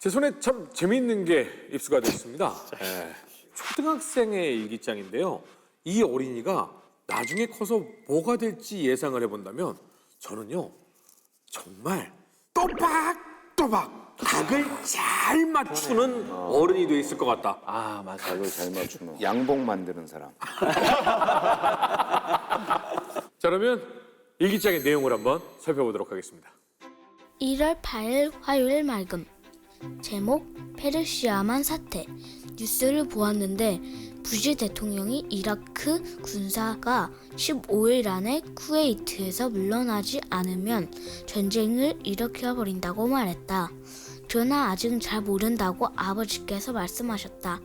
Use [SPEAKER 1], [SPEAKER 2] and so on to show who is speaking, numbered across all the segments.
[SPEAKER 1] 제 손에 참 재미있는 게 입수가 됐습니다. 네. 초등학생의 일기장인데요. 이 어린이가 나중에 커서 뭐가 될지 예상을 해본다면 저는요 정말 또박또박 각을 잘 맞추는 어른이 돼 있을 것 같다.
[SPEAKER 2] 아, 맞아.
[SPEAKER 3] 각을 잘 맞추는 양복 만드는 사람.
[SPEAKER 1] 자, 그러면 일기장의 내용을 한번 살펴보도록 하겠습니다.
[SPEAKER 4] 1월 8일 화요일 맑음. 제목 페르시아만 사태. 뉴스를 보았는데 부시 대통령이 이라크 군사가 15일 안에 쿠웨이트에서 물러나지 않으면 전쟁을 일으켜버린다고 말했다. 그러나 아직은 잘 모른다고 아버지께서 말씀하셨다.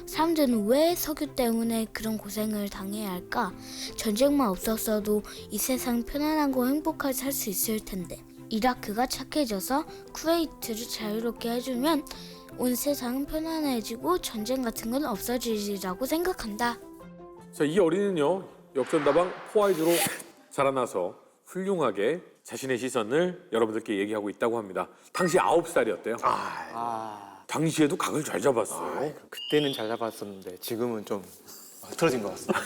[SPEAKER 4] 사람들은 왜 석유 때문에 그런 고생을 당해야 할까? 전쟁만 없었어도 이 세상 편안하고 행복하게 살 수 있을 텐데. 이라크가 착해져서 쿠웨이트를 자유롭게 해주면 온 세상은 편안해지고 전쟁 같은 건 없어지리라고 생각한다.
[SPEAKER 1] 자, 이 어린이는요 역전다방 포아이드로 자라나서 훌륭하게 자신의 시선을 여러분들께 얘기하고 있다고 합니다. 당시 9살이었대요. 당시에도 각을 잘 잡았어요.
[SPEAKER 2] 그때는 잘 잡았었는데 지금은 좀 틀어진 것 같습니다.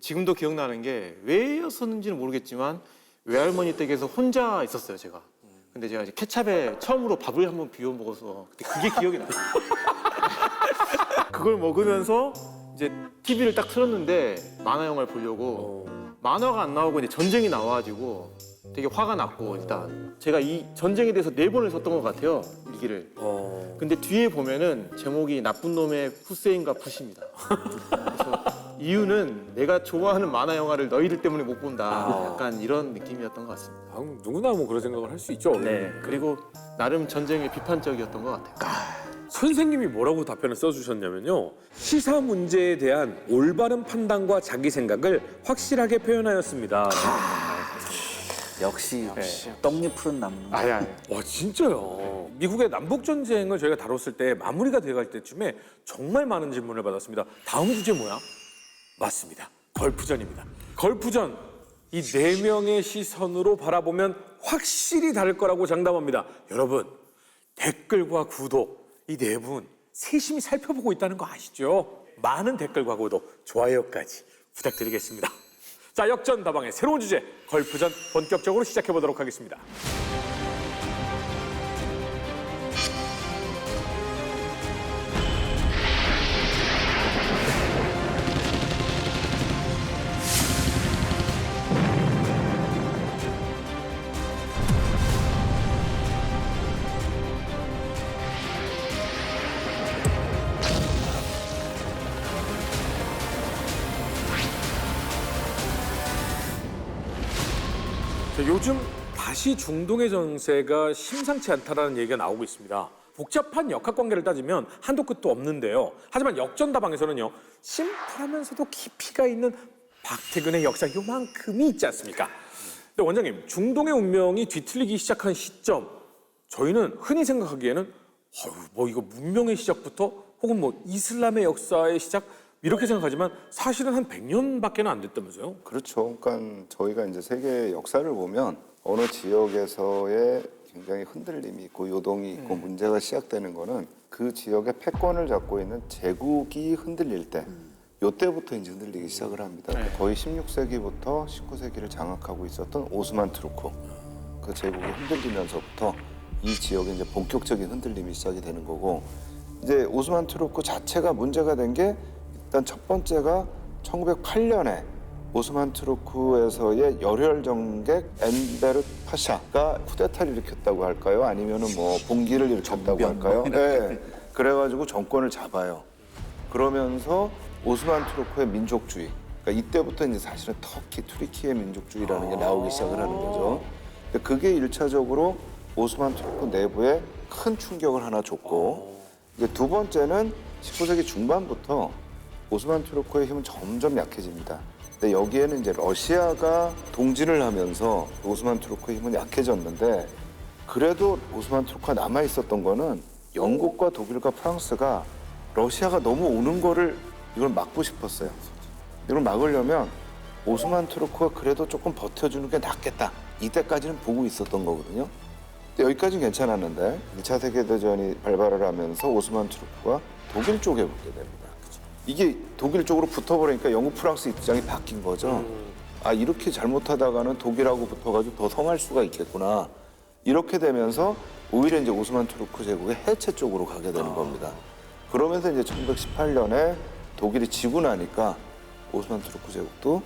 [SPEAKER 2] 지금도 기억나는 게 왜였었는지는 모르겠지만 외할머니 댁에서 혼자 있었어요, 제가. 근데 제가 이제 케찹에 처음으로 밥을 한번 비벼 먹어서 그게 기억이 나요. 그걸 먹으면서 이제 TV를 딱 틀었는데 만화 영화를 보려고 만화가 안 나오고 이제 전쟁이 나와가지고 되게 화가 났고 일단 제가 이 전쟁에 대해서 4번을 썼던 것 같아요, 일기를. 근데 뒤에 보면은 제목이 나쁜 놈의 후세인과 푸시입니다. 그래서 이유는 내가 좋아하는 만화 영화를 너희들 때문에 못 본다. 약간 이런 느낌이었던 것 같습니다.
[SPEAKER 1] 누구나 뭐 그런 생각을 할 수 있죠.
[SPEAKER 2] 네. 그리고 나름 전쟁에 비판적이었던 것 같아요.
[SPEAKER 1] 선생님이 뭐라고 답변을 써주셨냐면요. 시사 문제에 대한 올바른 판단과 자기 생각을 확실하게 표현하였습니다.
[SPEAKER 5] 역시 떡잎 푸른 나무.
[SPEAKER 2] 아야.
[SPEAKER 1] 와, 진짜요. 미국의 남북전쟁을 저희가 다뤘을 때 마무리가 돼갈 때쯤에 정말 많은 질문을 받았습니다. 다음 주제 뭐야? 맞습니다. 걸프전입니다. 걸프전. 이 4명의 시선으로 바라보면 확실히 다를 거라고 장담합니다. 여러분, 댓글과 구독 이 4분 세심히 살펴보고 있다는 거 아시죠? 많은 댓글과 구독, 좋아요까지 부탁드리겠습니다. 자, 역전다방의 새로운 주제 걸프전 본격적으로 시작해 보도록 하겠습니다. 요즘 다시 중동의 정세가 심상치 않다라는 얘기가 나오고 있습니다. 복잡한 역학관계를 따지면 한도 끝도 없는데요. 하지만 역전다방에서는요, 심플하면서도 깊이가 있는 박태근의 역사 요만큼이 있지 않습니까? 근데 원장님, 중동의 운명이 뒤틀리기 시작한 시점, 저희는 흔히 생각하기에는 뭐 이거 문명의 시작부터 혹은 뭐 이슬람의 역사의 시작 이렇게 생각하지만 사실은 한 100년밖에 안 됐다면서요?
[SPEAKER 3] 그렇죠. 그러니까 저희가 이제 세계 역사를 보면 어느 지역에서의 굉장히 흔들림이 있고 요동이 있고 문제가 시작되는 거는 그 지역의 패권을 잡고 있는 제국이 흔들릴 때 요때부터 이제 흔들리기 시작을 합니다. 거의 16세기부터 19세기를 장악하고 있었던 오스만 투르크 그 제국이 흔들리면서부터 이 지역에 이제 본격적인 흔들림이 시작이 되는 거고, 이제 오스만 투르크 자체가 문제가 된 게 일단 첫 번째가 1908년에 오스만 투르크에서의 열혈 정객 엔베르 파샤가 쿠데타를 일으켰다고 할까요? 아니면은 뭐 봉기를 일으켰다고 할까요? 네. 그래가지고 정권을 잡아요. 그러면서 오스만 투르크의 민족주의, 그러니까 이때부터 이제 사실은 터키, 투르키의 민족주의라는 게 나오기 시작을 하는 거죠. 근데 그게 1차적으로 오스만 투르크 내부에 큰 충격을 하나 줬고, 이제 두 번째는 19세기 중반부터 오스만 투르크의 힘은 점점 약해집니다. 근데 여기에는 이제 러시아가 동진을 하면서 오스만 투르크의 힘은 약해졌는데, 그래도 오스만 투르크가 남아 있었던 거는 영국과 독일과 프랑스가 러시아가 너무 오는 거를 이걸 막고 싶었어요. 이걸 막으려면 오스만 투르크가 그래도 조금 버텨주는 게 낫겠다. 이때까지는 보고 있었던 거거든요. 근데 여기까지는 괜찮았는데 2차 세계대전이 발발을 하면서 오스만 투르크가 독일 쪽에 붙게 됩니다. 이게 독일 쪽으로 붙어버리니까 영국, 프랑스 입장이 바뀐 거죠. 아, 이렇게 잘못하다가는 독일하고 붙어가지고 더 성할 수가 있겠구나. 이렇게 되면서 오히려 이제 오스만 투르크 제국의 해체 쪽으로 가게 되는 겁니다. 그러면서 이제 1918년에 독일이 지고 나니까 오스만 투르크 제국도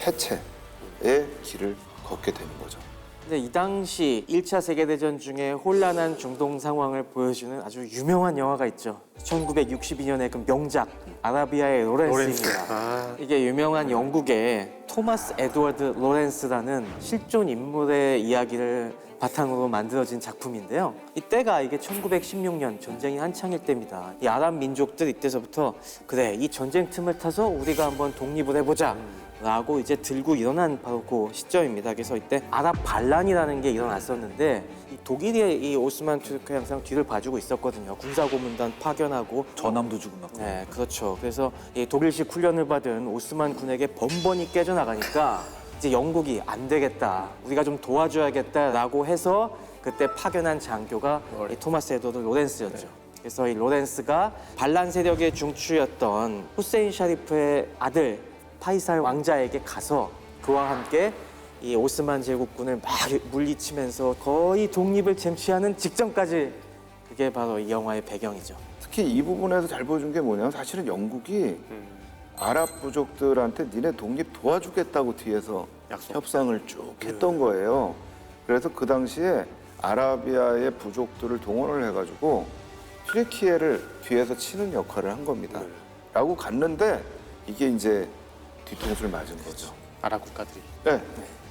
[SPEAKER 3] 해체의 길을 걷게 되는 거죠.
[SPEAKER 2] 근데 이 당시 1차 세계대전 중에 혼란한 중동 상황을 보여주는 아주 유명한 영화가 있죠. 1962년의 그 명작 아라비아의 로렌스입니다. 이게 유명한 영국의 토마스 에드워드 로렌스라는 실존 인물의 이야기를 바탕으로 만들어진 작품인데요. 이때가 이게 1916년 전쟁이 한창일 때입니다. 이 아랍 민족들 이때서부터 그래 이 전쟁 틈을 타서 우리가 한번 독립을 해보자. 라고 이제 들고 일어난 바로 그 시점입니다. 그래서 이때 아랍 반란이라는 게 일어났었는데 이 독일이 이 오스만 투르크의 항상 뒤를 봐주고 있었거든요. 군사고문단 파견하고
[SPEAKER 5] 전함도 주고 막.
[SPEAKER 2] 네, 그렇죠. 그래서 이 독일식 훈련을 받은 오스만 군에게 번번이 깨져나가니까 이제 영국이 안 되겠다. 우리가 좀 도와줘야겠다라고 해서 그때 파견한 장교가 이 토마스 에드워드 로렌스였죠. 그래서 이 로렌스가 반란 세력의 중추였던 후세인 샤리프의 아들 파이살 왕자에게 가서 그와 함께 이 오스만 제국군을 막 물리치면서 거의 독립을 쟁취하는 직전까지 그게 바로 이 영화의 배경이죠.
[SPEAKER 3] 특히 이 부분에서 잘 보여준 게 뭐냐면 사실은 영국이 아랍 부족들한테 니네 독립 도와주겠다고 뒤에서 협상을 쭉 했던 거예요. 그래서 그 당시에 아라비아의 부족들을 동원을 해가지고 튀르키예를 뒤에서 치는 역할을 한 겁니다. 라고 갔는데 이게 이제 뒤통수를 맞은 거죠.
[SPEAKER 2] 아랍 국가들이.
[SPEAKER 3] 네,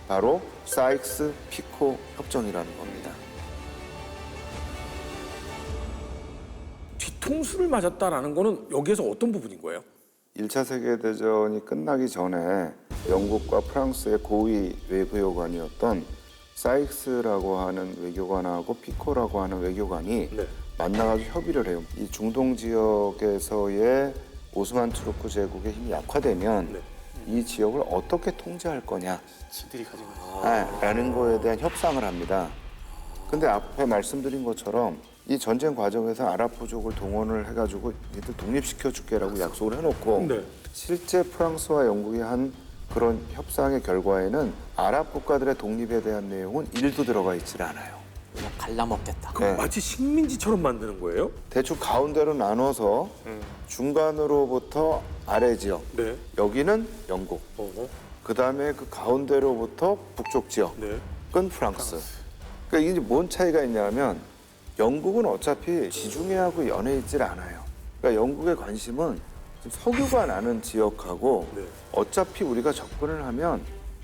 [SPEAKER 3] 바로 사이크스 피코 협정이라는 겁니다.
[SPEAKER 1] 뒤통수를 맞았다라는 거는 여기에서 어떤 부분인 거예요?
[SPEAKER 3] 1차 세계대전이 끝나기 전에 영국과 프랑스의 고위 외교관이었던 사이크스라고 하는 외교관하고 피코라고 하는 외교관이
[SPEAKER 1] 네.
[SPEAKER 3] 만나가지고 협의를 해요. 이 중동 지역에서의 오스만 투르크 제국의 힘이 약화되면
[SPEAKER 1] 네.
[SPEAKER 3] 이 지역을 어떻게 통제할 거냐
[SPEAKER 2] 지들이 가지고
[SPEAKER 3] 라는 거에 대한 협상을 합니다. 근데 앞에 말씀드린 것처럼 이 전쟁 과정에서 아랍 부족을 동원을 해가지고 니들 독립시켜줄게라고 약속을 해놓고
[SPEAKER 1] 네.
[SPEAKER 3] 실제 프랑스와 영국이 한 그런 협상의 결과에는 아랍 국가들의 독립에 대한 내용은 1도 들어가 있질 않아요.
[SPEAKER 2] 그냥 갈라먹겠다.
[SPEAKER 1] 그럼
[SPEAKER 3] 네.
[SPEAKER 1] 마치 식민지처럼 만드는 거예요?
[SPEAKER 3] 대충 가운데로 나눠서 중간으로부터 아래 지역,
[SPEAKER 1] 네.
[SPEAKER 3] 여기는 영국, 그 다음에 그 가운데로부터 북쪽 지역,
[SPEAKER 1] 네.
[SPEAKER 3] 그건 프랑스. 그러니까 이게 뭔 차이가 있냐면 영국은 어차피 지중해하고 연해 있질 않아요. 그러니까 영국의 관심은 석유가 나는 지역하고
[SPEAKER 1] 네.
[SPEAKER 3] 어차피 우리가 접근을 하면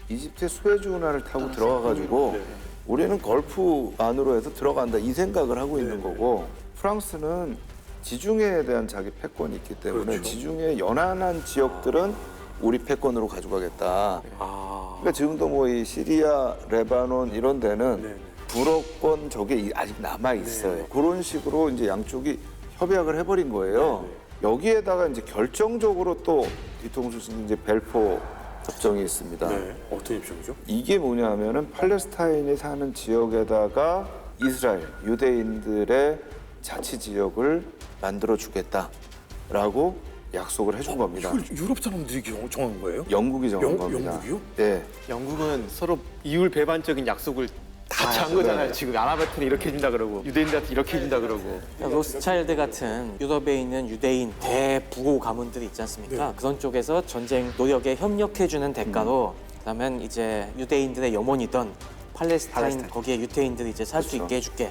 [SPEAKER 3] 이집트의 수에즈 운하를 타고 들어가가지고
[SPEAKER 1] 네.
[SPEAKER 3] 우리는 걸프 안으로 해서 들어간다 이 생각을 하고 있는 거고 프랑스는 지중해에 대한 자기 패권이 있기 때문에
[SPEAKER 1] 그렇죠.
[SPEAKER 3] 지중해 연안한 지역들은 우리 패권으로 가져가겠다.
[SPEAKER 1] 아.
[SPEAKER 3] 그러니까 지금도 뭐 이 시리아, 레바논 이런 데는
[SPEAKER 1] 네.
[SPEAKER 3] 불어권 저게 아직 남아 있어요. 그런 식으로 이제 양쪽이 협약을 해버린 거예요. 여기에다가 이제 결정적으로 또 뒤통수 치는 이제 벨포 협정이 있습니다.
[SPEAKER 1] 네. 어떤 입장이죠?
[SPEAKER 3] 이게 뭐냐면은 팔레스타인이 사는 지역에다가 이스라엘 유대인들의 자치 지역을 만들어 주겠다라고 약속을 해준 겁니다.
[SPEAKER 1] 이걸 유럽 사람들이 정한 거예요?
[SPEAKER 3] 영국이 정한 겁니다.
[SPEAKER 1] 영국이요?
[SPEAKER 3] 네.
[SPEAKER 2] 영국은 서로 이율 배반적인 약속을 같이 한
[SPEAKER 3] 네.
[SPEAKER 2] 거잖아요. 지금 아랍한테는 이렇게 해준다 그러고 유대인들한테 이렇게 해준다 그러고. 로스차일드 같은 유럽에 있는 유대인 대부고 가문들이 있지 않습니까? 그런 쪽에서 전쟁 노력에 협력해주는 대가로 그러면 이제 유대인들의 염원이던 팔레스타인 거기에 유대인들이 이제 살 수 있게 해줄게.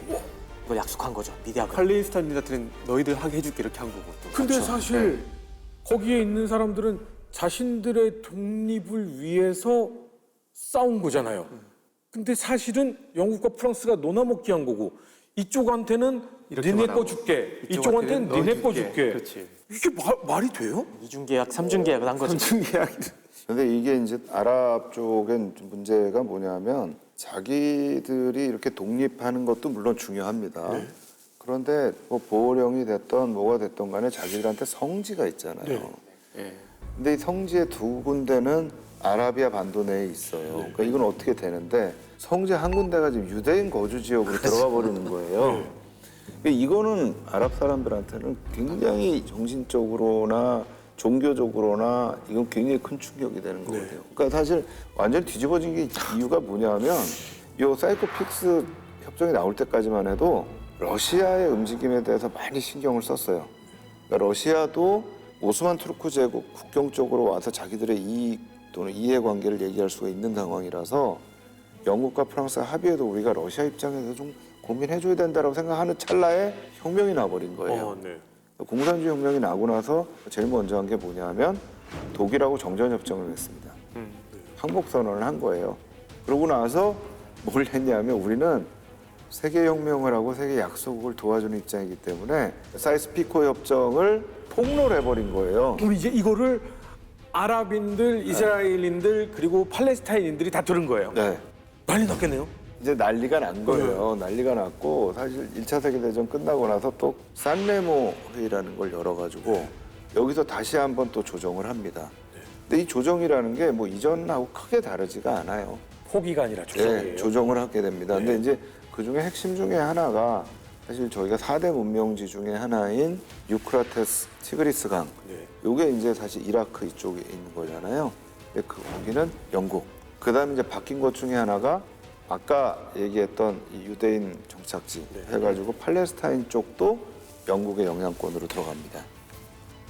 [SPEAKER 2] 이걸 약속한 거죠. 미디어가.
[SPEAKER 6] 팔레스타인들한테는 너희들 하게 해줄게 이렇게 한 거고. 또.
[SPEAKER 1] 근데 사실 거기에 있는 사람들은 자신들의 독립을 위해서 싸운 거잖아요. 근데 사실은 영국과 프랑스가 논아먹기 한 거고 이쪽한테는 니네
[SPEAKER 6] 말하고,
[SPEAKER 1] 거 줄게,
[SPEAKER 6] 이쪽한테는
[SPEAKER 1] 이쪽한테는
[SPEAKER 6] 너
[SPEAKER 1] 니네 거
[SPEAKER 6] 줄게.
[SPEAKER 1] 줄게.
[SPEAKER 6] 그렇지.
[SPEAKER 1] 이게 말이 돼요?
[SPEAKER 2] 이중 계약, 삼중 계약을 한 거죠.
[SPEAKER 6] 계약.
[SPEAKER 3] 근데 이게 이제 아랍 쪽엔 문제가 뭐냐면 자기들이 이렇게 독립하는 것도 물론 중요합니다. 그런데 뭐 보호령이 됐던 뭐가 됐던 간에 자기들한테 성지가 있잖아요. 근데 이 성지의 두 군데는 아라비아 반도 내에 있어요. 그러니까 이건 어떻게 되는데 성지 한 군데가 지금 유대인 거주 지역으로 들어가 버리는 거예요. 그러니까 이거는 아랍 사람들한테는 굉장히 정신적으로나 종교적으로나 이건 굉장히 큰 충격이 되는 거거든요. 그러니까 사실 완전히 뒤집어진 게 이유가 뭐냐면 이 사이코픽스 협정이 나올 때까지만 해도 러시아의 움직임에 대해서 많이 신경을 썼어요. 그러니까 러시아도 오스만 투르크 제국 국경 쪽으로 와서 자기들의 이익 또는 이해관계를 얘기할 수가 있는 상황이라서 영국과 프랑스가 합의해도 우리가 러시아 입장에서 좀 고민해줘야 된다고 생각하는 찰나에 혁명이 나버린 거예요. 공산주의 혁명이 나고 나서 제일 먼저 한 게 뭐냐면 독일하고 정전협정을 맺습니다. 항복선언을 한 거예요. 그러고 나서 뭘 했냐면 우리는 세계혁명을 하고 세계 약속을 도와주는 입장이기 때문에 사이스피코 협정을 폭로를 해버린 거예요.
[SPEAKER 1] 그럼 이제 이거를 아랍인들, 이스라엘인들 그리고 팔레스타인인들이 다 들은 거예요.
[SPEAKER 3] 네.
[SPEAKER 1] 난리 났겠네요.
[SPEAKER 3] 이제 난리가 난 거예요. 난리가 났고 사실 1차 세계대전 끝나고 나서 또 산레모 회의라는 걸 열어가지고 여기서 다시 한번 또 조정을 합니다. 근데 이 조정이라는 게 뭐 이전하고 크게 다르지가 않아요.
[SPEAKER 1] 포기가 아니라 조정이에요.
[SPEAKER 3] 네, 조정을 하게 됩니다. 근데 이제 그 중에 핵심 중에 하나가 사실 저희가 4대 문명지 중에 하나인 유크라테스 티그리스 강. 요게 이제 사실 이라크 이쪽에 있는 거잖아요. 근데 거기는 영국. 그다음에 이제 바뀐 것 중에 하나가 아까 얘기했던 이 유대인 정착지 해가지고 팔레스타인 쪽도 영국의 영향권으로 들어갑니다.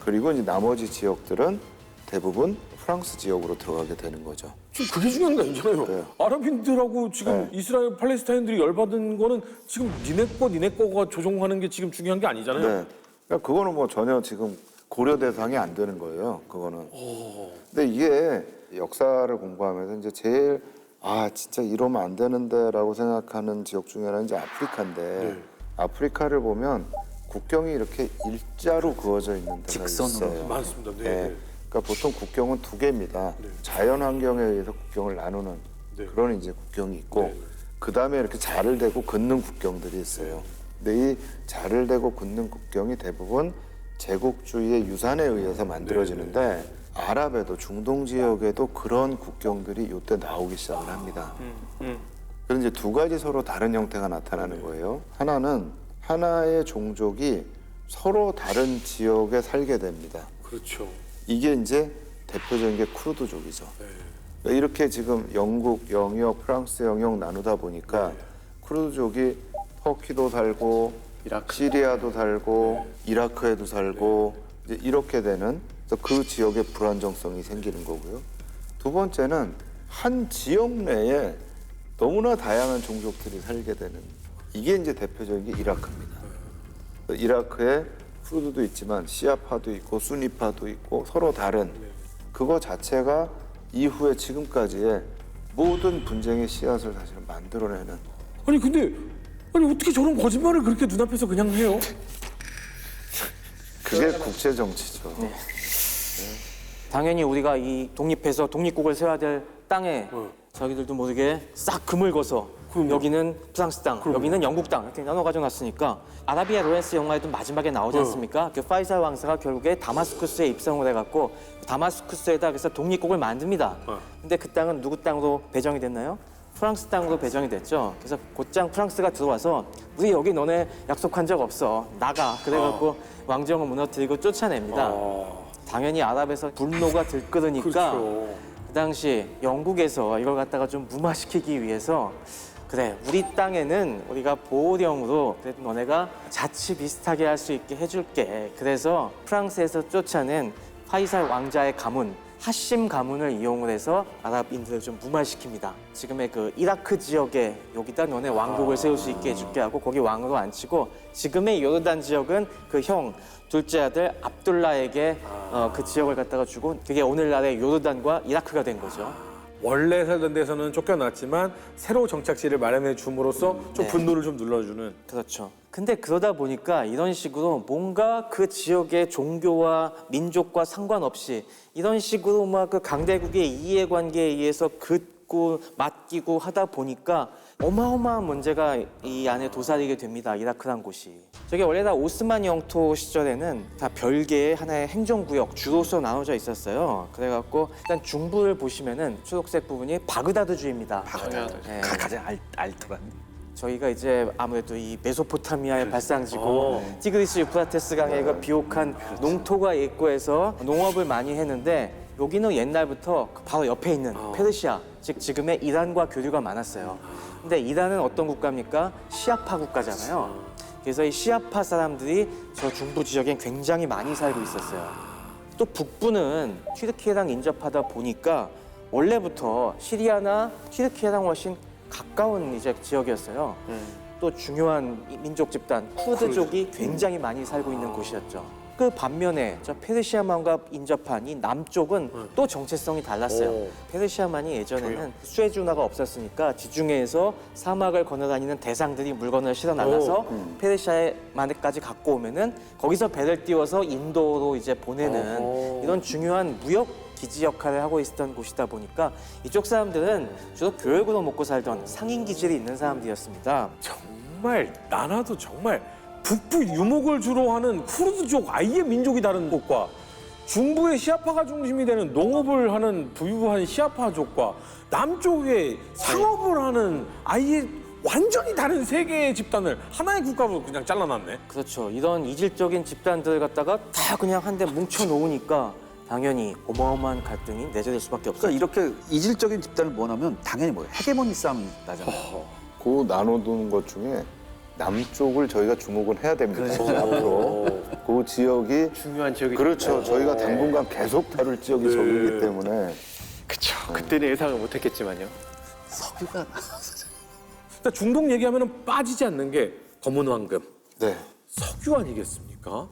[SPEAKER 3] 그리고 이제 나머지 지역들은 대부분 프랑스 지역으로 들어가게 되는 거죠.
[SPEAKER 1] 지금 그게 중요한 게 아니잖아요.
[SPEAKER 3] 네.
[SPEAKER 1] 아랍인들하고 지금 이스라엘 팔레스타인들이 열받은 거는 지금 니네 거가 조종하는 게 지금 중요한 게 아니잖아요.
[SPEAKER 3] 네. 그러니까 그거는 뭐 전혀 지금 고려 대상이 안 되는 거예요. 그거는. 근데 이게 역사를 공부하면서 이제 제일 진짜 이러면 안 되는데라고 생각하는 지역 중에 하나는 이제 아프리카인데 아프리카를 보면 국경이 이렇게 일자로 그어져 있는 데가
[SPEAKER 5] 직선으로.
[SPEAKER 3] 있어요.
[SPEAKER 1] 많습니다. 네.
[SPEAKER 3] 네. 그러니까 보통 국경은 두 개입니다. 자연 환경에 의해서 국경을 나누는 그런 이제 국경이 있고 그 다음에 이렇게 자를 대고 긋는 국경들이 있어요. 근데 이 자를 대고 긋는 국경이 대부분 제국주의의 유산에 의해서 만들어지는데 아랍에도 중동 지역에도 그런 국경들이 이때 나오기 시작을 합니다. 그런 이제 두 가지 서로 다른 형태가 나타나는 거예요. 하나는 하나의 종족이 서로 다른 지역에 살게 됩니다.
[SPEAKER 1] 그렇죠.
[SPEAKER 3] 이게 이제 대표적인 게 쿠르드족이죠. 그러니까 이렇게 지금 영국 영역, 프랑스 영역 나누다 보니까 쿠르드족이 터키도 살고 시리아도 살고 이라크에도 살고 이제 이렇게 되는 그래서 그 지역의 불안정성이 생기는 거고요. 두 번째는 한 지역 내에 너무나 다양한 종족들이 살게 되는 이게 이제 대표적인 게 이라크입니다. 이라크에 쿠르드도 있지만 시아파도 있고 수니파도 있고 서로 다른 그거 자체가 이후에 지금까지의 모든 분쟁의 씨앗을 사실은 만들어내는
[SPEAKER 1] 아니 근데 어떻게 저런 거짓말을 그렇게 눈앞에서 그냥 해요?
[SPEAKER 3] 그게 국제 정치죠.
[SPEAKER 2] 당연히 우리가 이 독립해서 독립국을 세워야 될 땅에 자기들도 모르게 싹 금을 거서 여기는 프랑스 땅, 여기는 영국 땅 이렇게 나눠 가져놨으니까 아라비아 로렌스 영화에도 마지막에 나오지 않습니까? 그 파이살 왕사가 결국에 다마스쿠스에 입성을 해갖고 다마스쿠스에다 그래서 독립국을 만듭니다. 근데 그 땅은 누구 땅으로 배정이 됐나요? 프랑스 땅으로 배정이 됐죠. 그래서 곧장 프랑스가 들어와서 우리 여기 너네 약속한 적 없어. 나가. 그래갖고 왕정을 무너뜨리고 쫓아냅니다. 당연히 아랍에서 분노가 들끓으니까 그 당시 영국에서 이걸 갖다가 좀 무마시키기 위해서 그래 우리 땅에는 우리가 보호령으로 그래도 너네가 자치 비슷하게 할 수 있게 해줄게. 그래서 프랑스에서 쫓아낸 파이살 왕자의 가문 하심 가문을 이용을 해서 아랍인들을 좀 무마시킵니다. 지금의 그 이라크 지역에 여기다 너네 왕국을 세울 수 있게 해줄게 하고 거기 왕으로 앉히고 지금의 요르단 지역은 그 형 둘째 아들 압둘라에게 그 지역을 갖다가 주고 그게 오늘날의 요르단과 이라크가 된 거죠.
[SPEAKER 1] 원래 살던 데서는 쫓겨났지만 새로 정착지를 마련해 줌으로써 좀 분노를 좀 눌러주는.
[SPEAKER 2] 그렇죠. 근데 그러다 보니까 이런 식으로 뭔가 그 지역의 종교와 민족과 상관없이 이런 식으로 막 그 강대국의 이해관계에 의해서 긋고 맞고
[SPEAKER 5] 바뀌고 하다 보니까 어마어마한 문제가 이 안에 도사리게 됩니다. 이라크란 곳이. 저게 원래 다 오스만 영토 시절에는 다 별개의 하나의 행정구역, 주로서 나눠져 있었어요. 그래갖고 일단 중부를 보시면은 초록색 부분이 바그다드주입니다. 네.
[SPEAKER 6] 가장 알토란.
[SPEAKER 5] 저희가 이제 아무래도 이 메소포타미아의 발상지고 티그리스 유프라테스 강의 그 비옥한 농토가 있고 해서 농업을 많이 했는데 여기는 옛날부터 바로 옆에 있는 페르시아, 즉 지금의 이란과 교류가 많았어요. 근데 이란은 어떤 국가입니까? 시아파 국가잖아요. 그래서 이 시아파 사람들이 저 중부 지역엔 굉장히 많이 살고 있었어요. 또 북부는 튀르키예랑 인접하다 보니까 원래부터 시리아나 튀르키예랑 훨씬 가까운 이제 지역이었어요. 또 중요한 민족 집단 쿠르드족이 굉장히 많이 살고 있는 곳이었죠. 그 반면에 저 페르시아만과 인접한 이 남쪽은 또 정체성이 달랐어요. 페르시아만이 예전에는 수에즈 운하가 없었으니까 지중해에서 사막을 건너다니는 대상들이 물건을 실어 나가서 페르시아만까지 갖고 오면은 거기서 배를 띄워서 인도로 이제 보내는 이런 중요한 무역 기지 역할을 하고 있었던 곳이다 보니까 이쪽 사람들은 주로 교역으로 먹고 살던 상인 기질이 있는 사람들이었습니다.
[SPEAKER 1] 정말 나라도 정말 북부 유목을 주로 하는 쿠르드족 아예 민족이 다른 곳과 중부의 시아파가 중심이 되는 농업을 하는 부유한 시아파족과 남쪽의 상업을 하는 아예 완전히 다른 세 개의 집단을 하나의 국가로 그냥 잘라놨네.
[SPEAKER 5] 그렇죠. 이런 이질적인 집단들을 갖다가 다 그냥 한데 뭉쳐 놓으니까 당연히 어마어마한 갈등이 내재될 수밖에 없어요.
[SPEAKER 6] 그러니까 이렇게 이질적인 집단을 모으면 당연히 뭐예요? 헤게모니 싸움이 나잖아요.
[SPEAKER 3] 그 나눠두는 것 중에 남쪽을 저희가 주목은 해야 됩니다. 이제 앞으로 그 지역이
[SPEAKER 2] 중요한 지역이
[SPEAKER 3] 그렇죠. 저희가 당분간 계속 다룰 지역이 저기이기 때문에
[SPEAKER 2] 그쵸. 그때는 예상을 못했겠지만요.
[SPEAKER 6] 석유가
[SPEAKER 1] 일단 중동 얘기하면 빠지지 않는 게 검은 황금,
[SPEAKER 3] 네.
[SPEAKER 1] 석유 아니겠습니까?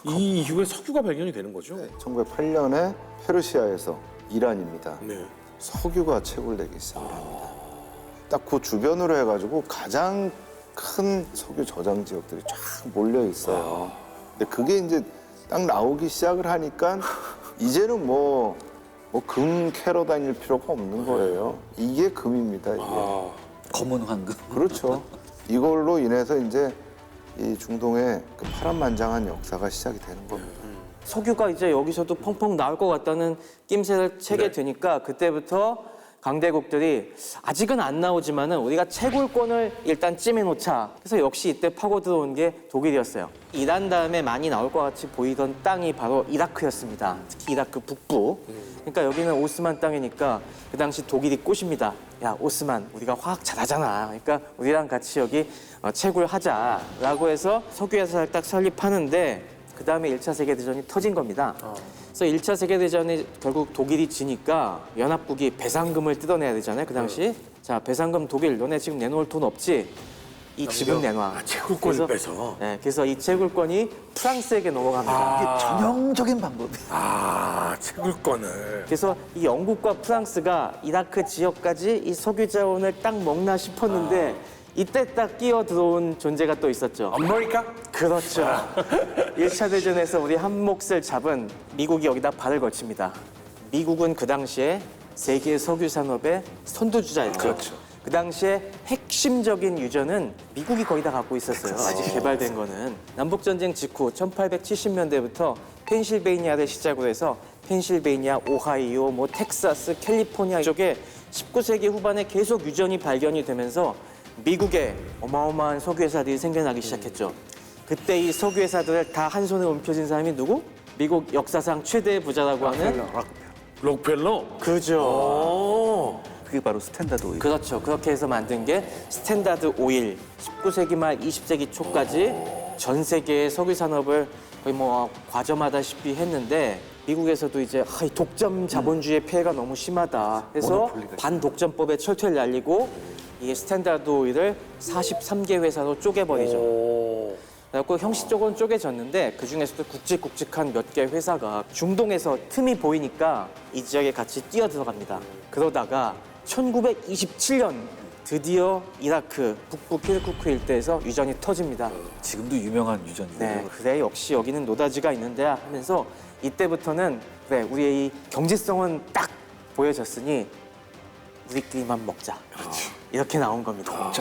[SPEAKER 1] 이 이후에 석유가 발견이 되는 거죠.
[SPEAKER 3] 1908년에 페르시아에서 이란입니다.
[SPEAKER 1] 네.
[SPEAKER 3] 석유가 채굴되기 시작합니다. 딱 그 주변으로 해가지고 가장 큰 석유 저장 지역들이 쫙 몰려 있어요. 근데 그게 이제 딱 나오기 시작을 하니까 이제는 금 캐러 다닐 필요가 없는 거예요. 이게 금입니다. 이게.
[SPEAKER 6] 검은 황금.
[SPEAKER 3] 그렇죠. 이걸로 인해서 이제 이 중동의 그 파란만장한 역사가 시작이 되는 겁니다.
[SPEAKER 5] 석유가 이제 여기서도 펑펑 나올 것 같다는 낌새를 채게 되니까 그때부터 강대국들이 아직은 안 나오지만은 우리가 채굴권을 일단 찜해놓자. 그래서 역시 이때 파고 들어온 게 독일이었어요. 이란 다음에 많이 나올 것 같이 보이던 땅이 바로 이라크였습니다. 특히 이라크 북부. 그러니까 여기는 오스만 땅이니까 그 당시 독일이 꼬십니다. 야, 오스만, 우리가 화학 잘하잖아. 그러니까 우리랑 같이 여기 채굴하자라고 해서 석유회사를 딱 설립하는데 그 다음에 1차 세계대전이 터진 겁니다. 그래서 1차 세계대전에 결국 독일이 지니까 연합국이 배상금을 뜯어내야 되잖아요, 그 당시. 자, 배상금 독일, 너네 지금 내놓을 돈 없지? 이 지분 내놔.
[SPEAKER 1] 채굴권을
[SPEAKER 5] 그래서,
[SPEAKER 1] 빼서.
[SPEAKER 5] 네, 그래서 이 채굴권이 프랑스에게 넘어갑니다.
[SPEAKER 6] 이게 전형적인 방법이에요.
[SPEAKER 1] 채굴권을.
[SPEAKER 5] 그래서 이 영국과 프랑스가 이라크 지역까지 이 석유 자원을 딱 먹나 싶었는데 이때 딱 끼어 들어온 존재가 또 있었죠.
[SPEAKER 1] 아메리카?
[SPEAKER 5] 그렇죠. 1차 대전에서 우리 한 몫을 잡은 미국이 여기다 발을 걸칩니다. 미국은 그 당시에 세계 석유 산업의 선두주자였죠.
[SPEAKER 1] 그렇죠.
[SPEAKER 5] 그 당시에 핵심적인 유전은 미국이 거의 다 갖고 있었어요. 아직 개발된 거는. 남북전쟁 직후 1870년대부터 펜실베이니아를 시작으로 해서 펜실베이니아, 오하이오, 텍사스, 캘리포니아 쪽에 19세기 후반에 계속 유전이 발견이 되면서 미국에 어마어마한 석유회사들이 생겨나기 시작했죠. 그때 이 석유회사들을 다 한 손에 움켜쥔 사람이 누구? 미국 역사상 최대의 부자라고 하는
[SPEAKER 1] 록펠러?
[SPEAKER 5] 그죠.
[SPEAKER 6] 그게 바로 스탠다드 오일.
[SPEAKER 5] 그렇죠. 그렇게 해서 만든 게 스탠다드 오일. 19세기 말 20세기 초까지 전 세계의 석유 산업을 거의 과점하다시피 했는데 미국에서도 이제 이 독점 자본주의의 폐해가 너무 심하다 해서 반독점법의 철퇴를 날리고 이 스탠다드 오일을 43개 회사로 쪼개버리죠. 그래갖고 형식적으로는 쪼개졌는데 그중에서도 굵직굵직한 몇 개 회사가 중동에서 틈이 보이니까 이 지역에 같이 뛰어들어갑니다. 그러다가 1927년 드디어 이라크 북부 키르쿠크 일대에서 유전이 터집니다.
[SPEAKER 6] 지금도 유명한 유전이에요.
[SPEAKER 5] 네, 그래 역시 여기는 노다지가 있는데 하면서 이때부터는 그래 우리의 이 경제성은 딱 보여졌으니 우리끼리만 먹자. 이렇게 나온 겁니다.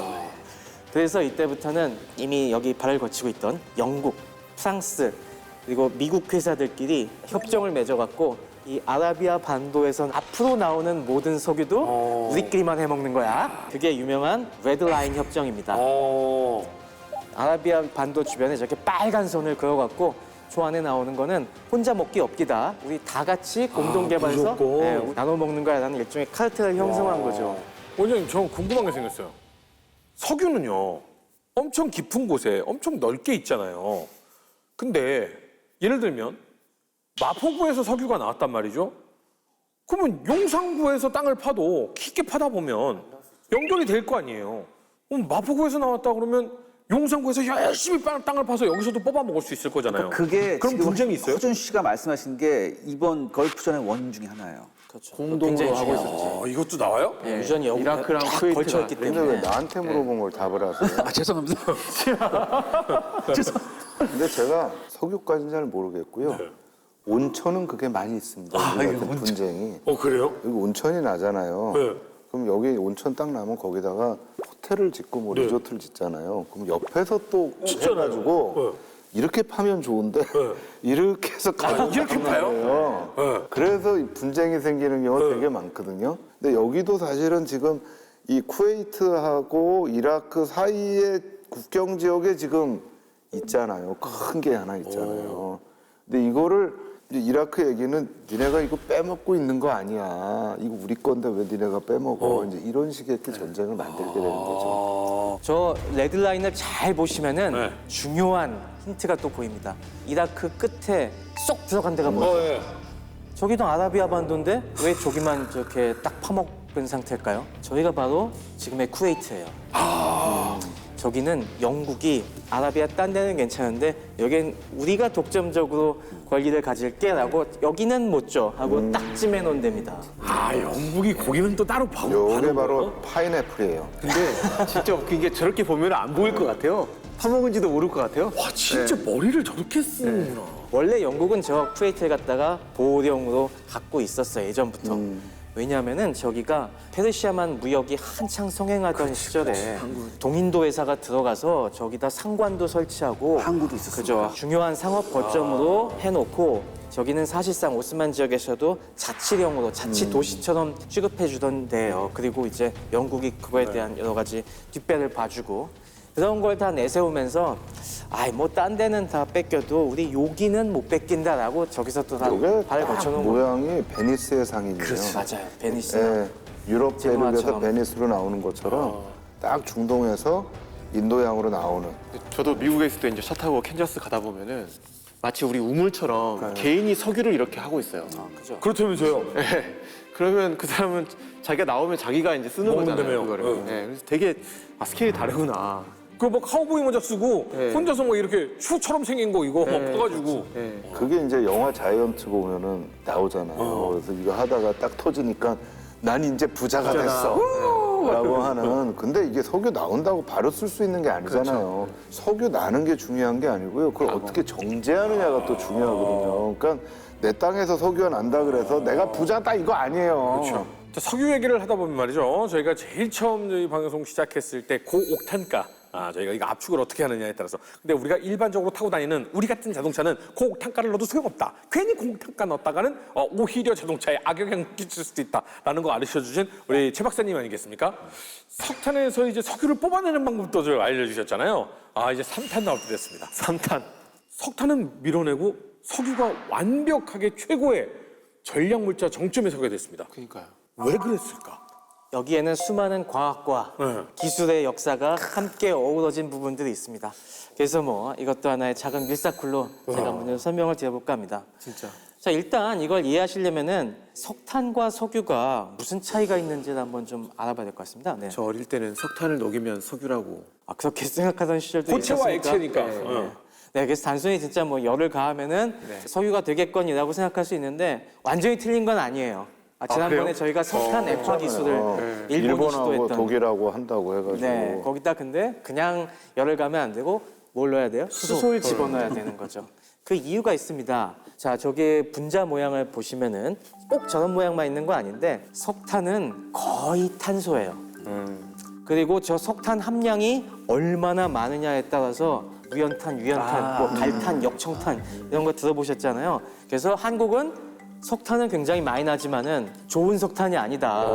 [SPEAKER 5] 그래서 이때부터는 이미 여기 발을 거치고 있던 영국, 프랑스 그리고 미국 회사들끼리 협정을 맺어갖고 이 아라비아 반도에선 앞으로 나오는 모든 석유도 우리끼리만 해먹는 거야. 그게 유명한 레드라인 협정입니다. 아라비아 반도 주변에 저렇게 빨간 선을 그어갖고 저 안에 나오는 거는 혼자 먹기 없기다. 우리 다 같이 공동 개발해서 나눠 먹는 거야라는 일종의 카르텔을 형성한 거죠.
[SPEAKER 1] 원장님, 저 궁금한 게 생겼어요. 석유는요, 엄청 깊은 곳에 엄청 넓게 있잖아요. 근데 예를 들면 마포구에서 석유가 나왔단 말이죠. 그러면 용산구에서 땅을 파도 깊게 파다 보면 연결이 될 거 아니에요. 그럼 마포구에서 나왔다 그러면 용산구에서 열심히 땅을 파서 여기서도 뽑아 먹을 수 있을 거잖아요.
[SPEAKER 6] 그게
[SPEAKER 1] 그럼
[SPEAKER 6] 지금
[SPEAKER 1] 분쟁이 있어요?
[SPEAKER 6] 허준 씨가 말씀하신 게 이번 걸프전의 원인 중에 하나예요.
[SPEAKER 5] 그렇죠.
[SPEAKER 2] 공동으로 하고 있었지.
[SPEAKER 1] 이것도 나와요?
[SPEAKER 5] 유전이 여기
[SPEAKER 2] 이라크랑
[SPEAKER 5] 쫙
[SPEAKER 2] 쿠웨이트가
[SPEAKER 5] 걸쳐있기
[SPEAKER 3] 근데
[SPEAKER 5] 때문에.
[SPEAKER 3] 왜 나한테 물어본 걸 답을 하세요?
[SPEAKER 6] 아 죄송합니다.
[SPEAKER 3] 근데 제가 석유까지는 잘 모르겠고요. 온천은 그게 많이 있습니다. 우리가 그 분쟁이.
[SPEAKER 1] 그래요?
[SPEAKER 3] 여기 온천이 나잖아요.
[SPEAKER 1] 네.
[SPEAKER 3] 그럼 여기 온천 딱 나면 거기다가 호텔을 짓고 뭐 리조트를 짓잖아요. 그럼 옆에서 또 해가지고 이렇게 파면 좋은데 이렇게 해서 가지고
[SPEAKER 1] 이렇게 파요?
[SPEAKER 3] 그래서 이 분쟁이 생기는 경우가 되게 많거든요. 근데 여기도 사실은 지금 이 쿠웨이트하고 이라크 사이의 국경 지역에 지금 있잖아요. 큰 게 하나 있잖아요. 근데 이거를 이제 이라크 얘기는 니네가 이거 빼먹고 있는 거 아니야. 이거 우리 건데 왜 니네가 빼먹어. 이제 이런 식의 전쟁을 만들게 되는 거죠.
[SPEAKER 5] 저 레드라인을 잘 보시면은
[SPEAKER 1] 네.
[SPEAKER 5] 중요한 힌트가 또 보입니다. 이라크 끝에 쏙 들어간 데가 뭐죠?
[SPEAKER 1] 예.
[SPEAKER 5] 저기도 아라비아 반도인데 왜 저기만 저렇게 딱 파먹은 상태일까요? 저희가 바로 지금의 쿠웨이트예요. 저기는 영국이 아라비아 딴 데는 괜찮은데 여긴 우리가 독점적으로 권리를 가질게라고 여기는 못 줘 하고 딱 찜해놓은 데입니다.
[SPEAKER 1] 영국이 고기는 또 따로
[SPEAKER 3] 요게 바로 파인애플이에요.
[SPEAKER 2] 근데 진짜 이게 저렇게 보면 안 보일 것 같아요. 파먹은지도 모를 것 같아요.
[SPEAKER 1] 와, 진짜 머리를 저렇게 쓰는구나.
[SPEAKER 5] 원래 영국은 저 쿠웨이트에 갖다가 보호령으로 갖고 있었어요, 예전부터. 왜냐하면은 저기가 페르시아만 무역이 한창 성행하던 시절에 동인도 회사가 들어가서 저기다 상관도 설치하고
[SPEAKER 6] 항구도 있었으니까.
[SPEAKER 5] 그죠. 중요한 상업 거점으로 해놓고 저기는 사실상 오스만 지역에서도 자치령으로 자치 도시처럼 취급해 주던 데예요. 그리고 이제 영국이 그거에 대한 여러 가지 뒷배를 봐주고 그런 걸 다 내세우면서 아이 뭐 딴 데는 다 뺏겨도 우리 여기는 못 뺏긴다라고 저기서 또 다
[SPEAKER 3] 요게
[SPEAKER 5] 발을
[SPEAKER 3] 딱
[SPEAKER 5] 거쳐놓은 거예요.
[SPEAKER 3] 모양이 베니스의 상이에요.
[SPEAKER 5] 맞아요. 베니스.
[SPEAKER 3] 예, 유럽 대륙에서
[SPEAKER 5] 제노아처럼.
[SPEAKER 3] 베니스로 나오는 것처럼 딱 중동에서 인도양으로 나오는.
[SPEAKER 2] 저도 미국에 있을 때 이제 차 타고 캔자스 가다 보면은 마치 우리 우물처럼 개인이 석유를 이렇게 하고 있어요.
[SPEAKER 5] 그죠.
[SPEAKER 1] 그렇다면서요?
[SPEAKER 2] 네. 그러면 그 사람은 자기가 나오면 자기가 이제 쓰는
[SPEAKER 1] 먹는다며요.
[SPEAKER 2] 거잖아요. 그거를. 네. 그래서 되게 스케일이 다르구나.
[SPEAKER 1] 그 뭐 카우보이 모자 쓰고
[SPEAKER 2] 네.
[SPEAKER 1] 혼자서 뭐 이렇게 슈처럼 생긴 거 이거 막 퍼가지고
[SPEAKER 2] 네.
[SPEAKER 3] 그게 이제 영화 자이언트 보면은 나오잖아요. 그래서 이거 하다가 딱 터지니까 난 이제 부자가 됐어. 라고 하는. 근데 이게 석유 나온다고 바로 쓸 수 있는 게 아니잖아요. 석유 나는 게 중요한 게 아니고요. 그걸 어떻게 정제하느냐가 또 중요하거든요. 그러니까 내 땅에서 석유가 난다 그래서 내가 부자다 이거 아니에요.
[SPEAKER 1] 그렇죠. 자, 석유 얘기를 하다 보면 말이죠. 저희가 제일 처음 저희 방송 시작했을 때 고옥탄가. 저희가 이거 압축을 어떻게 하느냐에 따라서. 근데 우리가 일반적으로 타고 다니는 우리 같은 자동차는 고옥탄가를 넣어도 소용없다. 괜히 고옥탄가 넣었다가는 오히려 자동차에 악영향을 끼칠 수도 있다라는 거 알려주신 우리 최 박사님 아니겠습니까? 석탄에서 이제 석유를 뽑아내는 방법도 좀 알려주셨잖아요. 이제 삼탄 나올 때 됐습니다. 삼탄. 석탄은 밀어내고 석유가 완벽하게 최고의 전략물자 정점에 서게 됐습니다.
[SPEAKER 2] 그러니까요.
[SPEAKER 1] 왜 그랬을까?
[SPEAKER 5] 여기에는 수많은 과학과 기술의 역사가 함께 어우러진 부분들이 있습니다. 그래서 뭐 이것도 하나의 작은 밀사쿨로 제가 먼저 설명을 드려볼까 합니다.
[SPEAKER 2] 진짜.
[SPEAKER 5] 자, 일단 이걸 이해하시려면은 석탄과 석유가 무슨 차이가 있는지를 한번 좀 알아봐야 될 것 같습니다. 네.
[SPEAKER 2] 저 어릴 때는 석탄을 녹이면 석유라고.
[SPEAKER 5] 그렇게 생각하던 시절도
[SPEAKER 1] 고체와
[SPEAKER 5] 있었으니까.
[SPEAKER 1] 액체니까.
[SPEAKER 5] 네, 그래서 단순히 진짜 뭐 열을 가하면은 석유가 되겠거니라고 생각할 수 있는데 완전히 틀린 건 아니에요. 지난번에
[SPEAKER 2] 그래요?
[SPEAKER 5] 저희가 석탄 액화 기술을 일본이
[SPEAKER 3] 일본하고
[SPEAKER 5] 시도했던.
[SPEAKER 3] 독일하고 한다고 해가지고.
[SPEAKER 5] 네, 거기다 근데 그냥 열을 가면 안 되고 뭘 넣어야 돼요? 수소를 집어넣어야 되는 거죠. 그 이유가 있습니다. 자, 저기 분자 모양을 보시면은 꼭 저런 모양만 있는 거 아닌데 석탄은 거의 탄소예요. 그리고 저 석탄 함량이 얼마나 많으냐에 따라서 무연탄, 유연탄, 뭐 갈탄, 역청탄 이런 거 들어보셨잖아요. 그래서 한국은 석탄은 굉장히 많이 나지만은 좋은 석탄이 아니다.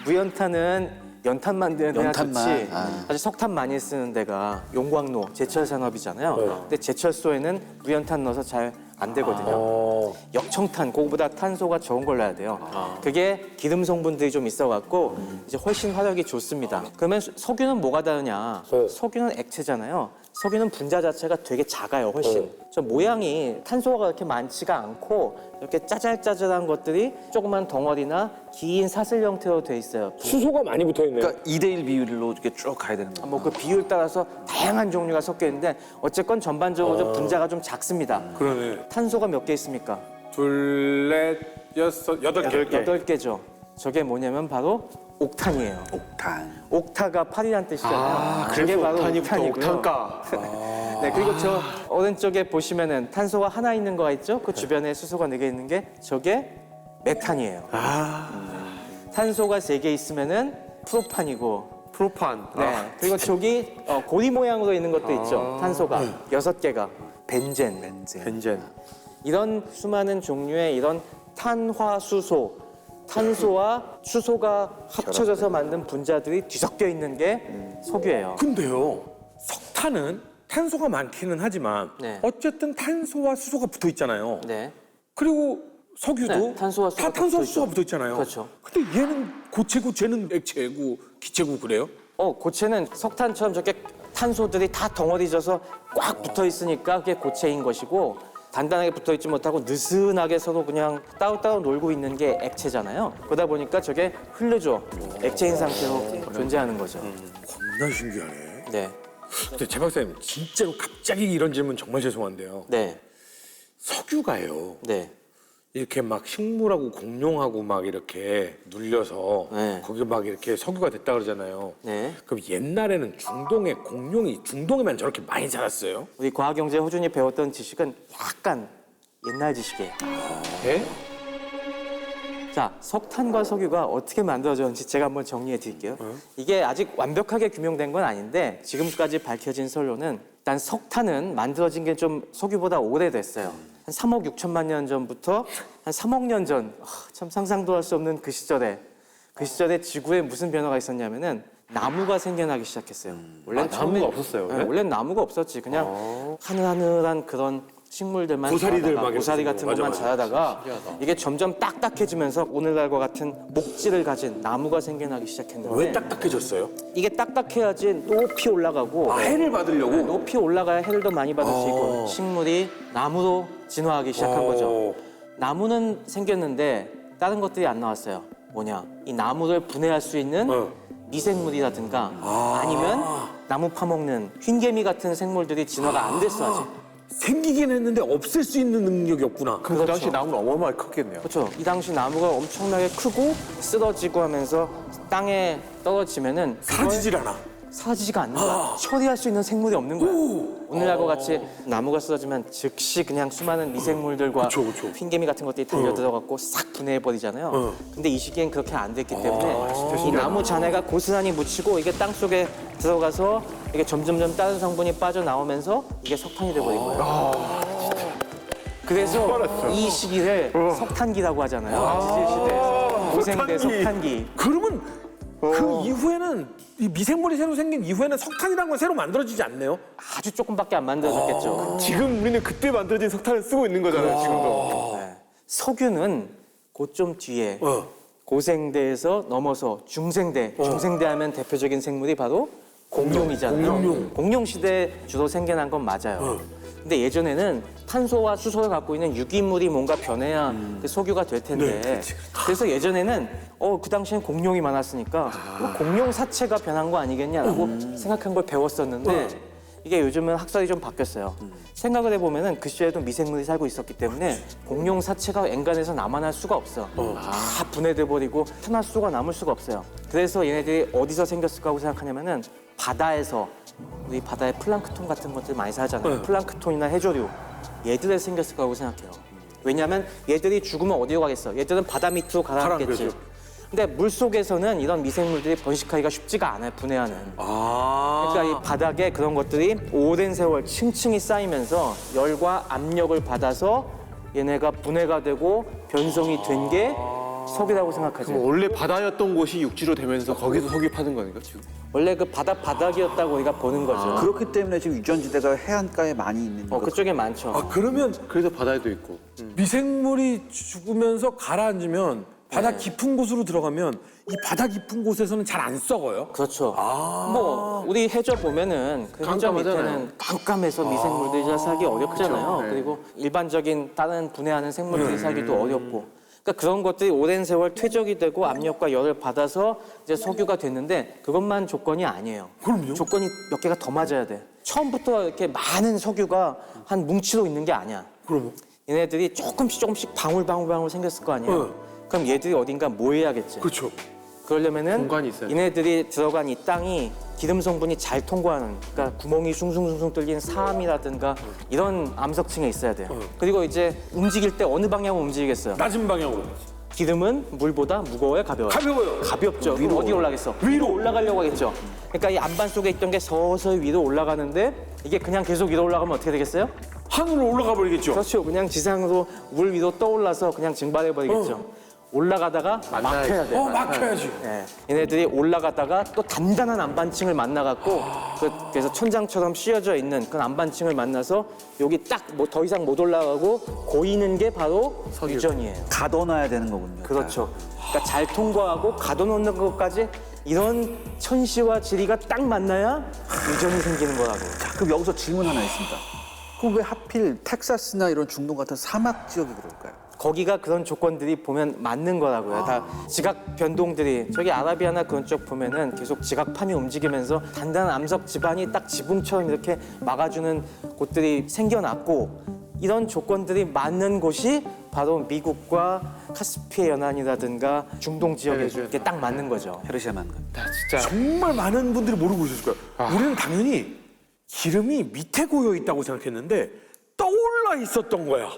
[SPEAKER 5] 무연탄은 연탄 만드는 데가 좋지. 사실 석탄 많이 쓰는 데가 용광로, 제철 산업이잖아요. 근데 제철소에는 무연탄 넣어서 잘 안 되거든요. 역청탄, 그거보다 탄소가 적은 걸 넣어야 돼요. 그게 기름 성분들이 좀 있어갖고 이제 훨씬 화력이 좋습니다. 그러면 석유는 뭐가 다르냐? 석유는 액체잖아요. 석유는 분자 자체가 되게 작아요, 훨씬. 저 모양이 탄소가 그렇게 많지가 않고 이렇게 짜잘짜잘한 것들이 조그만 덩어리나 긴 사슬 형태로 돼 있어요.
[SPEAKER 1] 수소가 많이 붙어 있네요.
[SPEAKER 6] 그러니까 2대1 비율로 이렇게 쭉 가야 되는 거예요.
[SPEAKER 5] 뭐 그 비율 따라서 다양한 종류가 섞여 있는데 어쨌건 전반적으로 좀 분자가 좀 작습니다.
[SPEAKER 1] 그러네.
[SPEAKER 5] 탄소가 몇 개 있습니까?
[SPEAKER 1] 둘, 넷, 여섯, 여덟 개.
[SPEAKER 5] 8개죠. 저게 뭐냐면 바로 옥탄이에요.
[SPEAKER 6] 옥탄.
[SPEAKER 5] 옥타가 8이란 뜻이잖아요. 그게 바로 옥탄이고요.
[SPEAKER 2] 옥탄가.
[SPEAKER 5] 네, 그리고 저 오른쪽에 보시면은 탄소가 하나 있는 거가 있죠? 그 주변에 수소가 4개 있는 게 저게 메탄이에요. 탄소가 3개 있으면은 프로판이고
[SPEAKER 2] 프로판.
[SPEAKER 5] 네. 그리고 저기 고리 모양으로 있는 것도 있죠. 탄소가 6개가 벤젠.
[SPEAKER 2] 벤젠.
[SPEAKER 5] 이런 수많은 종류의 이런 탄화수소, 탄소와 수소가 합쳐져서 만든 분자들이 뒤섞여 있는 게 석유예요.
[SPEAKER 1] 근데요, 석탄은 탄소가 많기는 하지만
[SPEAKER 5] 네.
[SPEAKER 1] 어쨌든 탄소와 수소가 붙어 있잖아요.
[SPEAKER 5] 네.
[SPEAKER 1] 그리고 석유도
[SPEAKER 5] 네, 탄소와 수소가
[SPEAKER 1] 다 탄소와
[SPEAKER 5] 붙어
[SPEAKER 1] 수소가
[SPEAKER 5] 있죠.
[SPEAKER 1] 붙어 있잖아요.
[SPEAKER 5] 그렇죠.
[SPEAKER 1] 근데 얘는 고체고 쟤는 액체고 기체고 그래요?
[SPEAKER 5] 고체는 석탄처럼 저렇게 탄소들이 다 덩어리져서 꽉 붙어 있으니까 그게 고체인 것이고 단단하게 붙어 있지 못하고 느슨하게 서로 그냥 따로따로 놀고 있는 게 액체잖아요. 그러다 보니까 저게 흐르죠. 액체인 상태로 존재하는 거죠.
[SPEAKER 1] 겁나 신기하네.
[SPEAKER 5] 네.
[SPEAKER 1] 근데 제 박사님 진짜로 갑자기 이런 질문 정말 죄송한데요.
[SPEAKER 5] 네.
[SPEAKER 1] 석유가요.
[SPEAKER 5] 네.
[SPEAKER 1] 이렇게 막 식물하고 공룡하고 막 이렇게 눌려서
[SPEAKER 5] 네.
[SPEAKER 1] 거기 막 이렇게 석유가 됐다 그러잖아요.
[SPEAKER 5] 네.
[SPEAKER 1] 그럼 옛날에는 중동에 공룡이 중동에만 저렇게 많이 자랐어요?
[SPEAKER 5] 우리 과학경제 호준이 배웠던 지식은 약간 옛날 지식이에요.
[SPEAKER 1] 네?
[SPEAKER 5] 자, 석탄과 석유가 어떻게 만들어졌는지 제가 한번 정리해 드릴게요. 이게 아직 완벽하게 규명된 건 아닌데 지금까지 밝혀진 설로는 일단 석탄은 만들어진 게 좀 석유보다 오래됐어요. 한 3억 6천만 년 전부터 한 3억 년 전, 참 상상도 할 수 없는 그 시절에 지구에 무슨 변화가 있었냐면은 나무가 생겨나기 시작했어요. 원래
[SPEAKER 2] 나무가 없었어요, 원래?
[SPEAKER 5] 원래는 나무가 없었지. 그냥 하늘하늘한 그런 식물들만
[SPEAKER 1] 고사리들
[SPEAKER 5] 자라다가,
[SPEAKER 1] 막 이렇게
[SPEAKER 5] 고사리 같은
[SPEAKER 1] 맞아,
[SPEAKER 5] 것만
[SPEAKER 1] 맞아.
[SPEAKER 5] 자라다가 이게 점점 딱딱해지면서 오늘날과 같은 목질을 가진 나무가 생겨나기 시작했는데
[SPEAKER 1] 왜 딱딱해졌어요?
[SPEAKER 5] 이게 딱딱해야지 높이 올라가고
[SPEAKER 1] 해를 받으려고?
[SPEAKER 5] 높이 올라가야 해를 더 많이 받을 수 있고 식물이 나무로 진화하기 시작한 거죠. 나무는 생겼는데 다른 것들이 안 나왔어요. 뭐냐? 이 나무를 분해할 수 있는 미생물이라든가 아니면 나무 파먹는 흰개미 같은 생물들이 진화가 안 됐어 아직.
[SPEAKER 1] 생기긴 했는데 없앨 수 있는 능력이 없구나.
[SPEAKER 2] 그 당시 나무는 어마어마하게 컸겠네요.
[SPEAKER 5] 그렇죠. 이 당시 나무가 엄청나게 크고 쓰러지고 하면서 땅에 떨어지면은 그걸
[SPEAKER 1] 사라지질 않아.
[SPEAKER 5] 사라지지가 않는다. 처리할 수 있는 생물이 없는 거야. 오늘날과 같이 나무가 쓰러지면 즉시 그냥 수많은 미생물들과
[SPEAKER 1] 그쵸, 그쵸.
[SPEAKER 5] 흰개미 같은 것들이 달려 들어갔고 싹 분해해버리잖아요. 근데 이 시기엔 그렇게 안 됐기 때문에 이 나무 잔해가 고스란히 묻히고 이게 땅 속에 들어가서 이게 점점점 다른 성분이 빠져나오면서 이게 석탄이 돼버린 거예요. 그래서 이 시기를 석탄기라고 하잖아요. 지질시대에서. 고생대 석탄기.
[SPEAKER 1] 그러면 그 이후에는 이 미생물이 새로 생긴 이후에는 석탄이라는 건 새로 만들어지지 않네요?
[SPEAKER 5] 아주 조금밖에 안 만들어졌겠죠.
[SPEAKER 2] 지금 우리는 그때 만들어진 석탄을 쓰고 있는 거잖아요, 지금도.
[SPEAKER 5] 네. 석유는 그 좀 뒤에 고생대에서 넘어서 중생대, 중생대 하면 대표적인 생물이 바로 공룡이잖아요. 공룡 시대에 주로 생겨난 건 맞아요. 근데 예전에는 탄소와 수소를 갖고 있는 유기물이 뭔가 변해야 그 석유가 될 텐데 그래서 예전에는 그 당시엔 공룡이 많았으니까 공룡 사체가 변한 거 아니겠냐라고 생각한 걸 배웠었는데 이게 요즘은 학설이 좀 바뀌었어요. 생각을 해보면은 그 시절에도 미생물이 살고 있었기 때문에 공룡 사체가 엔간에서 남아날 수가 없어. 다 분해돼 버리고 탄화수소가 남을 수가 없어요. 그래서 얘네들이 어디서 생겼을까 하고 생각하냐면은 바다에서 우리 바다에 플랑크톤 같은 것들 많이 살잖아요. 플랑크톤이나 해조류 얘들에 생겼을 거라고 생각해요. 왜냐하면 얘들이 죽으면 어디로 가겠어? 얘들은 바다 밑으로 가라앉겠지. 근데 물 속에서는 이런 미생물들이 번식하기가 쉽지가 않아요. 분해하는. 그러니까 이 바닥에 그런 것들이 오랜 세월 층층이 쌓이면서 열과 압력을 받아서 얘네가 분해가 되고 변성이 된 게 석이라고 생각하죠.
[SPEAKER 2] 그럼 원래 바다였던 곳이 육지로 되면서 거기서 석유 파는 거니까 지금.
[SPEAKER 5] 원래 그 바닥이었다고 우리가 보는 거죠.
[SPEAKER 6] 그렇기 때문에 지금 유전지대가 해안가에 많이 있는 거죠.
[SPEAKER 5] 그쪽에 많죠.
[SPEAKER 1] 아, 그러면
[SPEAKER 2] 그래서 바다에도 있고.
[SPEAKER 1] 미생물이 죽으면서 가라앉으면 바다 깊은 곳으로 들어가면 이 바다 깊은 곳에서는 잘 안 썩어요?
[SPEAKER 5] 그렇죠. 뭐 우리 해저 보면은 그 해저
[SPEAKER 2] 깜깜하잖아요.
[SPEAKER 5] 밑에는 깜깜해서 미생물들이 잘 살기 어렵잖아요.
[SPEAKER 2] 그렇죠. 네.
[SPEAKER 5] 그리고 일반적인 다른 분해하는 생물들이 살기도 어렵고. 그러니까 그런 것들이 오랜 세월 퇴적이 되고 압력과 열을 받아서 이제 석유가 됐는데 그것만 조건이 아니에요.
[SPEAKER 1] 그럼요?
[SPEAKER 5] 조건이 몇 개가 더 맞아야 돼. 처음부터 이렇게 많은 석유가 한 뭉치로 있는 게 아니야.
[SPEAKER 1] 그럼요.
[SPEAKER 5] 얘네들이 조금씩 방울 생겼을 거 아니에요. 그럼 얘들이 어딘가 모여야겠지.
[SPEAKER 1] 그렇죠.
[SPEAKER 5] 그러려면은
[SPEAKER 2] 공간이 있어야 돼.
[SPEAKER 5] 얘네들이 들어간 이 땅이 기름 성분이 잘 통과하는, 그러니까 구멍이 숭숭숭숭 뚫린 사암이라든가 이런 암석층에 있어야 돼요. 그리고 이제 움직일 때 어느 방향으로 움직이겠어요?
[SPEAKER 1] 낮은 방향으로.
[SPEAKER 5] 기름은 물보다 무거워요, 가벼워요?
[SPEAKER 1] 가벼워요.
[SPEAKER 5] 가볍죠. 위로 어디 올라가겠어? 위로 올라가려고 하겠죠. 그러니까 이 안반 속에 있던 게 서서히 위로 올라가는데 이게 그냥 계속 위로 올라가면 어떻게 되겠어요?
[SPEAKER 1] 하늘로 올라가 버리겠죠.
[SPEAKER 5] 그렇죠. 그냥 지상으로 물 위로 떠올라서 그냥 증발해 버리겠죠. 올라가다가 막혀야 돼요.
[SPEAKER 1] 막혀야지.
[SPEAKER 5] 예, 얘네들이 올라가다가 또 단단한 안반층을 만나갖고 그래서 천장처럼 씌어져 있는 그런 안반층을 만나서 여기 딱 뭐 더 이상 못 올라가고 고이는 게 바로 유전이에요.
[SPEAKER 6] 가둬놔야 되는 거군요.
[SPEAKER 5] 그렇죠. 그러니까 잘 통과하고 가둬놓는 것까지 이런 천시와 지리가 딱 만나야 유전이 생기는 거라고.
[SPEAKER 6] 자, 그럼 여기서 질문 하나 있습니다. 그럼 왜 하필 텍사스나 이런 중동 같은 사막 지역이 그럴까요?
[SPEAKER 5] 거기가 그런 조건들이 보면 맞는 거라고요. 다 지각 변동들이 저기 아라비아나 그런 쪽 보면은 계속 지각판이 움직이면서 단단한 암석 지반이 딱 지붕처럼 이렇게 막아주는 곳들이 생겨났고 이런 조건들이 맞는 곳이 바로 미국과 카스피해 연안이라든가 중동 지역에 이렇게 딱 맞는 거죠.
[SPEAKER 6] 페르시아만.
[SPEAKER 2] 진짜
[SPEAKER 1] 정말 많은 분들이 모르고 있을 거예요. 우리는 당연히 기름이 밑에 고여 있다고 생각했는데 떠올라 있었던 거야.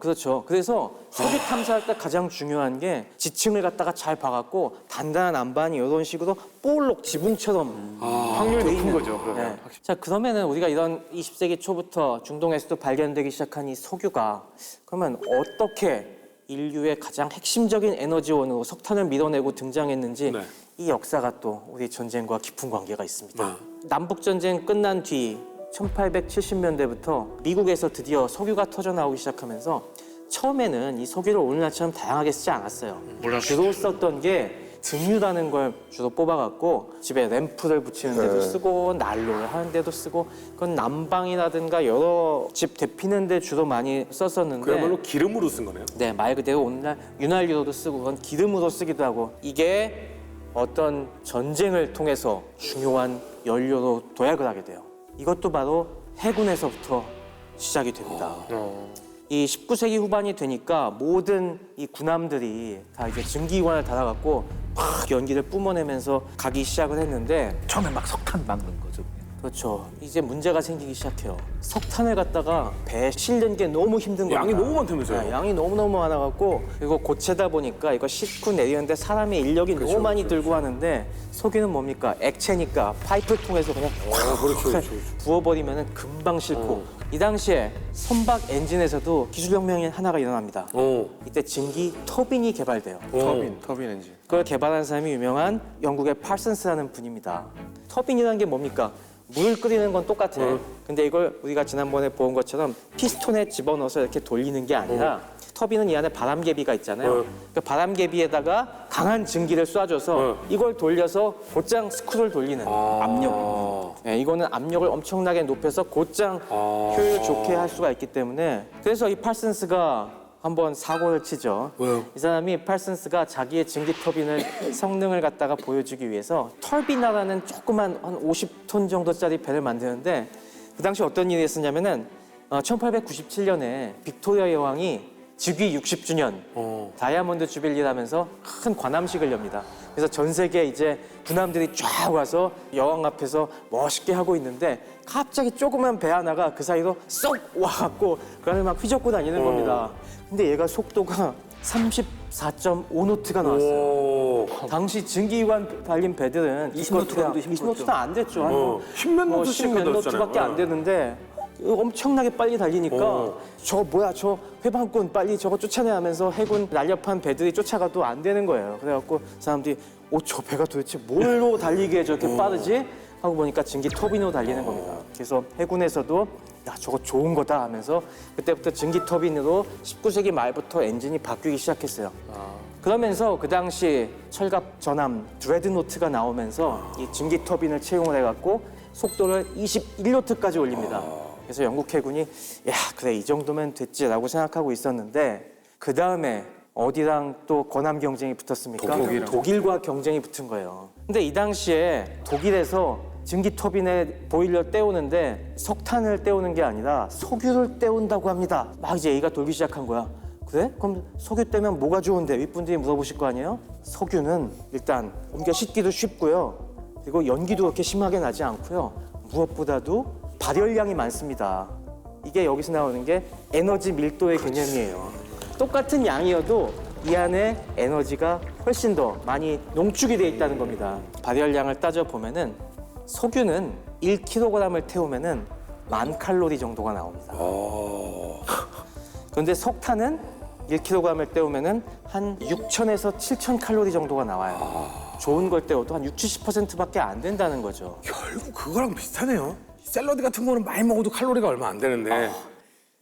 [SPEAKER 5] 그렇죠. 그래서 석유 탐사할 때 가장 중요한 게 지층을 갖다가 잘 봐갖고 단단한 안반이 이런 식으로 볼록 지붕처럼
[SPEAKER 2] 확률이 높은 거죠. 그러면.
[SPEAKER 5] 네. 자, 그러면은 우리가 이런 20세기 초부터 중동에서도 발견되기 시작한 이 석유가 그러면 어떻게 인류의 가장 핵심적인 에너지원으로 석탄을 밀어내고 등장했는지
[SPEAKER 1] 네.
[SPEAKER 5] 이 역사가 또 우리 전쟁과 깊은 관계가 있습니다. 남북 전쟁 끝난 뒤 1870년대부터 미국에서 드디어 석유가 터져 나오기 시작하면서 처음에는 이 석유를 오늘날처럼 다양하게 쓰지 않았어요. 주로 썼던 게 등유라는 걸 주로 뽑아갖고 집에 램프를 붙이는 데도 쓰고 난로를 하는 데도 쓰고 그건 난방이라든가 여러 집 데피는 데 주로 많이 썼었는데
[SPEAKER 1] 그야말로 기름으로 쓴 거네요.
[SPEAKER 5] 네, 말 그대로 오늘날 윤활유로도 쓰고 그건 기름으로 쓰기도 하고 이게 어떤 전쟁을 통해서 중요한 연료로 도약을 하게 돼요. 이것도 바로 해군에서부터 시작이 됩니다. 이 19세기 후반이 되니까 모든 이 군함들이 다 이제 증기관을 달아갖고 막 연기를 뿜어내면서 가기 시작을 했는데
[SPEAKER 6] 처음에 막 석탄 막는 거죠.
[SPEAKER 5] 그렇죠. 이제 문제가 생기기 시작해요. 석탄을 갖다가 배에 실는 게 너무 힘든 거예요.
[SPEAKER 1] 양이 너무 많다면서요?
[SPEAKER 5] 네, 양이 너무너무 많아갖고 그리고 고체다 보니까 이거 싣고 내리는데 사람의 인력이 너무 많이 들고 하는데 석유는 뭡니까? 액체니까 파이프를 통해서 그냥 확 부어버리면 금방 싣고 이 당시에 선박 엔진에서도 기술혁명이 하나가 일어납니다. 이때 증기 터빈이 개발돼요.
[SPEAKER 2] 터빈 엔진.
[SPEAKER 5] 그걸 개발한 사람이 유명한 영국의 팔슨스라는 분입니다. 터빈이라는 게 뭡니까? 물 끓이는 건 똑같아. 근데 이걸 우리가 지난번에 본 것처럼 피스톤에 집어넣어서 이렇게 돌리는 게 아니라 터빈은 이 안에 바람개비가 있잖아요. 그 바람개비에다가 강한 증기를 쏴줘서 이걸 돌려서 곧장 스크루를 돌리는 압력. 네, 이거는 압력을 엄청나게 높여서 곧장 효율 좋게 할 수가 있기 때문에 그래서 이 팔슨스가 한번 사고를 치죠.
[SPEAKER 1] 왜요?
[SPEAKER 5] 이 사람이 팔슨스가 자기의 증기 터빈을 성능을 갖다가 보여주기 위해서 털비나라는 조그만 한 50톤 정도짜리 배를 만드는데 그 당시 어떤 일이 있었냐면은 1897년에 빅토리아 여왕이 즉위 60주년 다이아몬드 주빌리를 하면서 큰 관함식을 엽니다. 그래서 전 세계 이제 군함들이 쫙 와서 여왕 앞에서 멋있게 하고 있는데 갑자기 조그만 배 하나가 그 사이로 쏙 와갖고 그 안을 막 휘젓고 다니는 겁니다. 근데 얘가 속도가 34.5노트가 나왔어요.
[SPEAKER 1] 오.
[SPEAKER 5] 당시 증기기관 달린 배들은
[SPEAKER 6] 20노트가
[SPEAKER 5] 20노트도 안 됐죠. 한 뭐,
[SPEAKER 1] 10몇
[SPEAKER 5] 뭐
[SPEAKER 1] 노트씩
[SPEAKER 5] 10몇 노트밖에 안 되는데 엄청나게 빨리 달리니까 저 뭐야 저 회방꾼 빨리 저거 쫓아내 하면서 해군 날렵한 배들이 쫓아가도 안 되는 거예요. 그래갖고 사람들이 저 배가 도대체 뭘로 달리기에 저렇게 빠르지? 하고 보니까 증기 터빈으로 달리는 겁니다. 그래서 해군에서도 야 저거 좋은 거다 하면서 그때부터 증기 터빈으로 19세기 말부터 엔진이 바뀌기 시작했어요. 그러면서 그 당시 철갑 전함 드레드노트가 나오면서 이 증기 터빈을 채용을 해갖고 속도를 21노트까지 올립니다. 그래서 영국 해군이 야 그래 이 정도면 됐지라고 생각하고 있었는데 그 다음에 어디랑 또 권함 경쟁이 붙었습니까? 독일과 경쟁이 붙은 거예요. 근데 이 당시에 독일에서 증기 터빈에 보일러 때우는데 석탄을 때우는 게 아니라 석유를 때운다고 합니다. 막 이제 얘기가 돌기 시작한 거야. 그래? 그럼 석유 때면 뭐가 좋은데? 윗분들이 물어보실 거 아니에요? 석유는 일단 옮겨 싣기도 쉽고요. 그리고 연기도 그렇게 심하게 나지 않고요. 무엇보다도 발열량이 많습니다. 이게 여기서 나오는 게 에너지 밀도의 개념이에요. 똑같은 양이어도 이 안에 에너지가 훨씬 더 많이 농축이 돼 있다는 겁니다. 발열량을 따져보면은 석유는 1kg을 태우면은 10,000칼로리 정도가 나옵니다. 그런데 석탄은 1kg을 때우면은 한 6,000에서 7,000칼로리 정도가 나와요. 좋은 걸 때워도 한 60~70%밖에 안 된다는 거죠.
[SPEAKER 1] 결국 그거랑 비슷하네요. 샐러드 같은 거는 많이 먹어도 칼로리가 얼마 안 되는데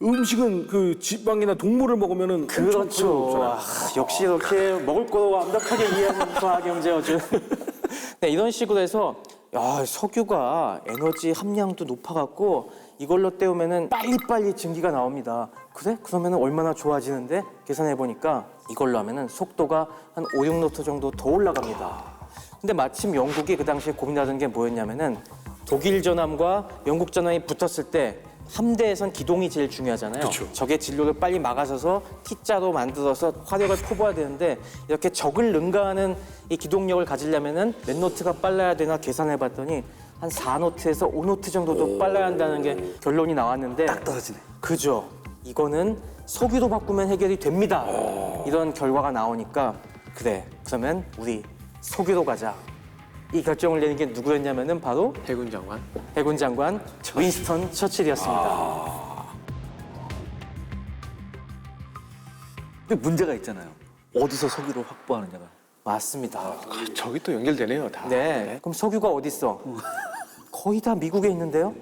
[SPEAKER 1] 음식은 그 지방이나 동물을 먹으면은
[SPEAKER 5] 그렇죠. 역시 이렇게 먹을 거 완벽하게 이해하는 과학경제어준. 네, 이런 식으로 해서 야, 석유가 에너지 함량도 높아갖고 이걸로 때우면은 빨리빨리 증기가 나옵니다. 그래? 그러면은 얼마나 좋아지는데? 계산해 보니까 이걸로 하면은 속도가 한 5~6노트 정도 더 올라갑니다. 근데 마침 영국이 그 당시에 고민하던 게 뭐였냐면은 독일 전함과 영국 전함이 붙었을 때 함대에선 기동이 제일 중요하잖아요. 적의 진로를 빨리 막아서서 T자로 만들어서 화력을 퍼부어야 되는데 이렇게 적을 능가하는 이 기동력을 가지려면은 몇 노트가 빨라야 되나 계산해봤더니 한 4노트에서 5노트 정도도 빨라야 한다는 게 결론이 나왔는데
[SPEAKER 6] 딱 떨어지네.
[SPEAKER 5] 그죠. 이거는 석유로 바꾸면 해결이 됩니다. 이런 결과가 나오니까 그래 그러면 우리 석유로 가자. 이 결정을 내린 게 누구였냐면은 바로
[SPEAKER 2] 해군 장관.
[SPEAKER 5] 해군 장관 윈스턴 처칠이었습니다.
[SPEAKER 6] 근데 문제가 있잖아요. 어디서 석유를 확보하느냐가.
[SPEAKER 5] 맞습니다.
[SPEAKER 2] 저기 또 연결되네요, 다.
[SPEAKER 5] 네. 그럼 석유가 어디 있어? 거의 다 미국에 있는데요.